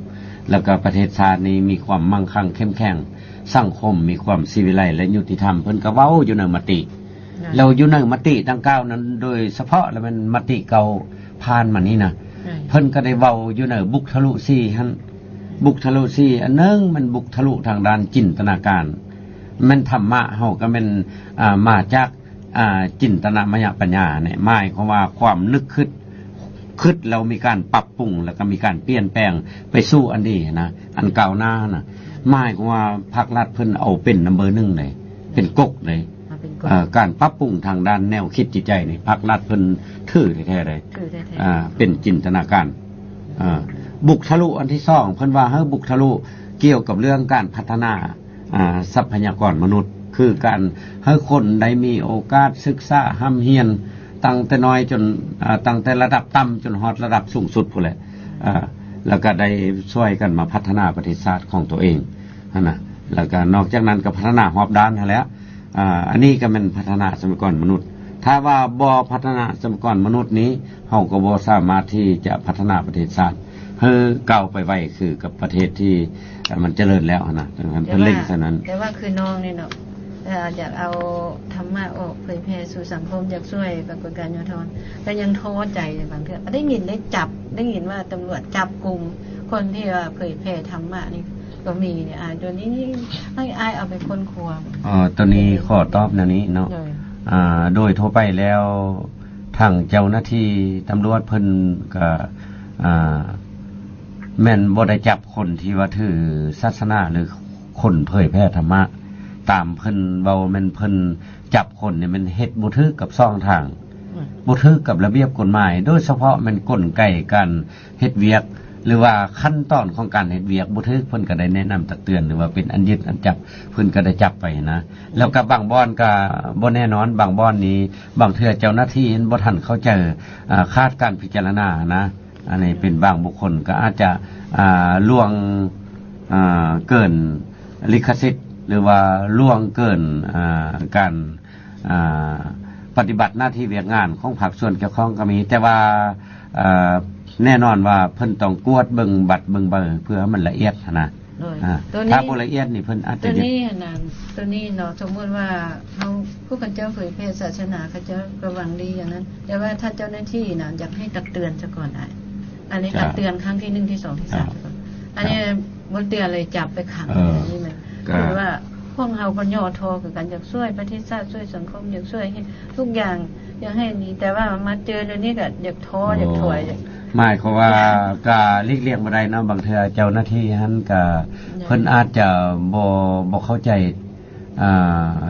แล้วก็ประเทศชาตินี้มีความมั่งคั่งเข้มแข็งสังคมมีความศิวิไลและยุติธรรมเพิ่นก็เว้าอยู่ในมติเราอยู่ในมติดังกล่าวนั้นโดยเฉพาะแล้วมันมติเก่าผ่านมานี้นะเพิ่นก็ได้เว้าอยู่ในบุคทะลุ4หั่นบุคทะลุ4อันนึงมันบุคทะลุทางด้านจินตนาการมันธรรมะเฮาก็เป็นมาจากจินตนามยปัญญาเนี่ยหมายความว่าความนึกคิดเรามีการปรับปรุงแล้วก็มีการเปลี่ยนแปลงไปสู่อันนี้นะอันเก่าหน้านะหมายความว่าภาครัฐเพิ่นเอาเป็นนัมเบอร์1เลยเป็นกกเลยการปรับปรุงทางด้านแนวคิดจิตใจนี่ภาครัฐเพิ่นถือแท้ๆเลยเป็นจินตนาการบุคทะลุอันที่2เพิ่นว่าเฮ้ยบุคทะลุเกี่ยวกับเรื่องการพัฒนาทรัพยากรมนุษย์คือการให้คนได้มีโอกาสศึกษาห้ำเฮียนตั้งแต่น้อยจนตั้งแต่ระดับต่ำจนฮอดระดับสูงสุดพุ่นแหละแล้วก็ได้ช่วยกันมาพัฒนาประเทศชาติของตัวเองนะแล้วก็นอกจากนั้นก็พัฒนาหอบด้านแล้วอันนี้ก็เป็นพัฒนาทรัพยากรมนุษย์ถ้าว่าบ่พัฒนาทรัพยากรมนุษย์นี้เฮาก็บ่สามารถที่จะพัฒนาประเทศชาติให้ก้าวไปไวคือกับประเทศที่มันเจริญแล้วนะดังนั้นเพิ่นเร่งซะนั้นแต่ว่าคือน้องนี่เนาะอยากเอาธรรมะออกเผยแพร่สู่สังคมอยากช่วยปรากฏการณ์ย่อทอนก็ยังท้อใจบางเทื่อได้ยินว่าตำรวจจับกลุ่มคนที่ว่าเผยแพร่ธรรมะนี่ก็มีเนี่ยตัวนี้ให้อายเอาไปค้นคว้าตัวนี้ขอตอบแนวนี้เนาะโดยทั่วไปแล้วทางเจ้าหน้าที่ตำรวจเพิ่นก็แม่นบ่ได้จับคนที่ว่าถือศาสนาหรือคนเผยแพร่ธรรมะตามเพิ่นเว้าแม่นเพิ่นจับคนเนี่ยมันเฮ็ดบ่ถูกกับช่องทางบ่ถูกกับระเบียบกฎหมายโดยเฉพาะมันกลไกการเฮ็ดเวียกหรือว่าขั้นตอนของการเฮ็ดเวียกบ่ถูกเพิ่นก็ได้แนะนำตักเตือนหรือว่าเป็นอันยึดอันจับเพิ่นก็ได้จับไปนะแล้วก็บางบ่อนก็บ่แน่นอนบางบ่อนนี้บางเทื่อเจ้าหน้าที่บ่ทันเข้าใจคาดการพิจารณานะอันนี้เป็นบางบุคคลก็อาจจะล่วงเกินลิขสิทธิ์หรือว่าล่วงเกินการปฏิบัติหน้าที่เวียกงานของภาคส่วนเกี่ยวข้องก็มีแต่ว่าแน่นอนว่าเพิ่นต้องกวดเบิ่งบัตรเบิ่งเบอร์เพื่อมันละเอียดนะถ้าบ่ละเอียดนี่เพิ่นอาจจะตัวนี้เนาะสมมุติว่าเฮาผู้กันเจ้าเผยแพร่ศาสนาเขาจะระวังดีอย่างนั้นแต่ว่าถ้าเจ้าหน้าที่น่ะอยากให้ตักเตือนซะก่อนได้ อันนี้การเตือนครั้งที่1ที่2ที่3อันนี้บนเตือนเลยจับไปขังอย่างนี้มันคือว่าพวกเราก็ย่อทอคือกันอยากช่วยประเทศชาติช่วยสังคมอยากช่วยให้ทุกอย่างอยากให้นี้แต่ว่ามาเจอเดี๋ยวนี้ก็อยากท้ออยากถอยหมายความว่าก็หลีกเลี่ยงบ่ได้เนาะบางเทื่อเจ้าหน้าที่หันก็เพิ่นอาจจะบ่เข้าใจ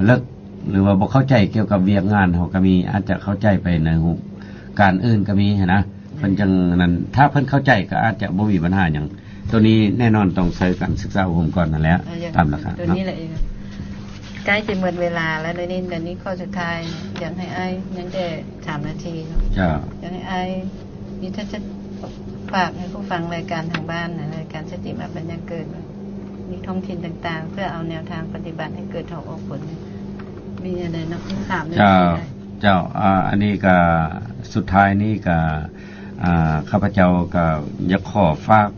เลิกหรือว่าบ่เข้าใจเกี่ยวกับเวียกงานเฮาก็มีอาจจะเข้าใจไปในรูปการอื่นก็มีนะเพิ่นจังนั้นถ้าเพิ่นเข้าใจก็อาจจะบ่มีปัญหาหยังตัวนี้แน่นอนต้องใช้การศึกษาอบรมก่อนนั่นแหละตามหลักตัวนี้แหละใกล้จะหมดเวลาแล้วในนี้เดี๋ยวนี้ข้อสุดท้ายอยากให้อ้ายยังแต่3นาทีเนาะอยากให้อ้ายมีถ้าจะฝากให้ผู้ฟังรายการทางบ้านนะรายการสติมาปัญญาเกิดมีท้องถิ่นต่างๆเพื่อเอาแนวทางปฏิบัติให้เกิดทางออกผลมีอะไรนักถามเจ้าอันนี้ก็สุดท้ายนี้ก็ข้าพเจ้าก็อยากขอฝาก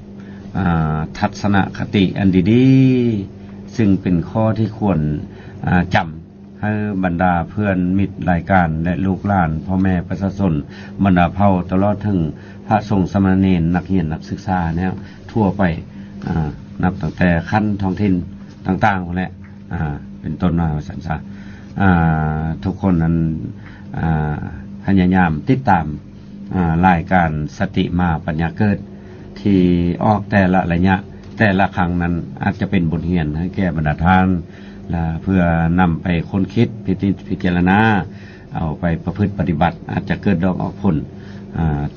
ทัศนคติอันดีๆซึ่งเป็นข้อที่ควรจำให้บรรดาเพื่อนมิตรรายการและลูกหลานพ่อแม่ประชาชนบรรดาเผ่าตลอดถึงพระสงฆ์สามเณรนักเรียนนักศึกษาเนี่ยทั่วไปนับตั้งแต่ขั้นท้องถิ่นต่างๆแหละเป็นต้นมาสันสาทุกคนนั้นพยายามติดตามรายการสติมาปัญญาเกิดที่ออกแต่ละระยะแต่ละครั้งนั้นอาจจะเป็นบทเรียนให้แก่บรรดาท่านเพื่อนำไปค้นคิดพิจารณาเอาไปประพฤติปฏิบัติอาจจะเกิดดอกออกผล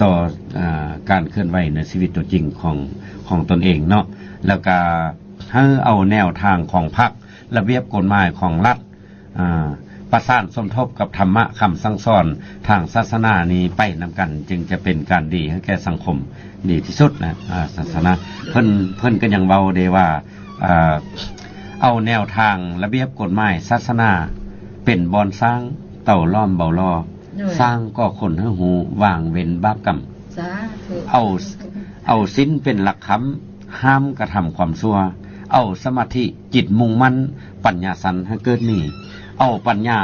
ต่อการเคลื่อนไหวในชีวิตตัวจริงของตนเองเนาะแล้วก็ให้เอาแนวทางของพรรคระเบียบกฎหมายของรัฐประสานสมทบกับธรรมะคำสั่งสอนทางศาสนานี้ไปนำกันจึงจะเป็นการดีให้แก่สังคมดีที่สุดนะศาสนาเพิ่นก็ยังเบาเดว่าเอาแนวทางระเบียบกฎหมายศาสนาเป็นบอนสร้างเต่าล้อมเบาลอสร้างก็คนให้หูวางเว้นบาปกรรมเอาศีลเป็นหลักคำห้ามกระทำความชั่วเอาสมาธิจิตมุ่งมั่นปัญญาสันให้เกิดมีเอาปัญญา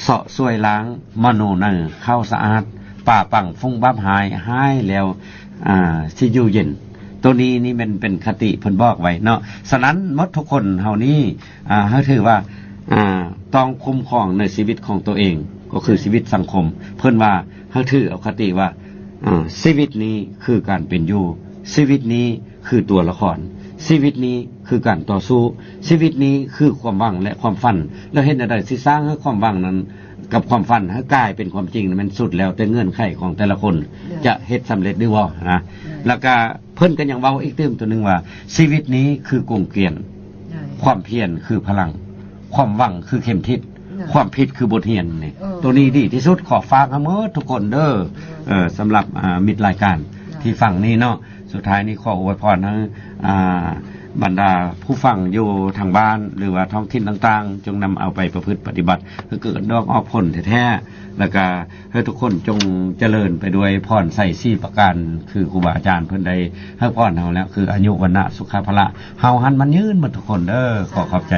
เสาะช่วยล้างมโนเนอเข้าสะอาดป่าปังฟุ้งบาปหายแล้วสิอยู่เย็นตัวนี้นี่มันเป็นคติเพิ่นบอกไว้เนาะฉะนั้นหมดทุกคนเฮานี้เฮาถือว่าต้องคุ้มครองในชีวิตของตัวเองก็คือชีวิตสังคมเพิ่นว่าเฮาถือเอาคติว่าชีวิตนี้คือการเป็นอยู่ชีวิตนี้คือตัวละครชีวิตนี้คือการต่อสู้ชีวิตนี้คือความหวังและความฝันแล้วเห็นอะไรสิสร้างให้ความหวังนั้นกับความฝันให้กลายเป็นความจริงมันสุดแล้วแต่เงื่อนไขของแต่ละคนจะเฮ็ดสำเร็จได้บ่นะแล้วก็เพิ่นก็ยังเว้าอีกเติมตัวนึงว่าชีวิตนี้คือกงเกลียนความเพียรคือพลังความหวังคือเข็มทิศความผิดคือบทเรียนนี่ตัวนี้ดีที่สุดขอฝากให้หมดทุกคนเด้อสำหรับมิตรรายการที่ฟังนี้เนาะสุดท้ายนี้ขออวยพรให้บรรดาผู้ฟังอยู่ทางบ้านหรือว่าท้องถิ่นต่างๆจงนำเอาไปประพฤติปฏิบัติเพื่อเกิดดอกออกผลแท้ๆแล้วก็ให้ทุกคนจงเจริญไปด้วยพรใส่4ประการคือครูบาอาจารย์เพิ่นได้ให้พรเฮาแล้วคืออายุวันนะสุขภาละเฮาหันมันยืนหมดทุกคนเด้อขอขอบใจ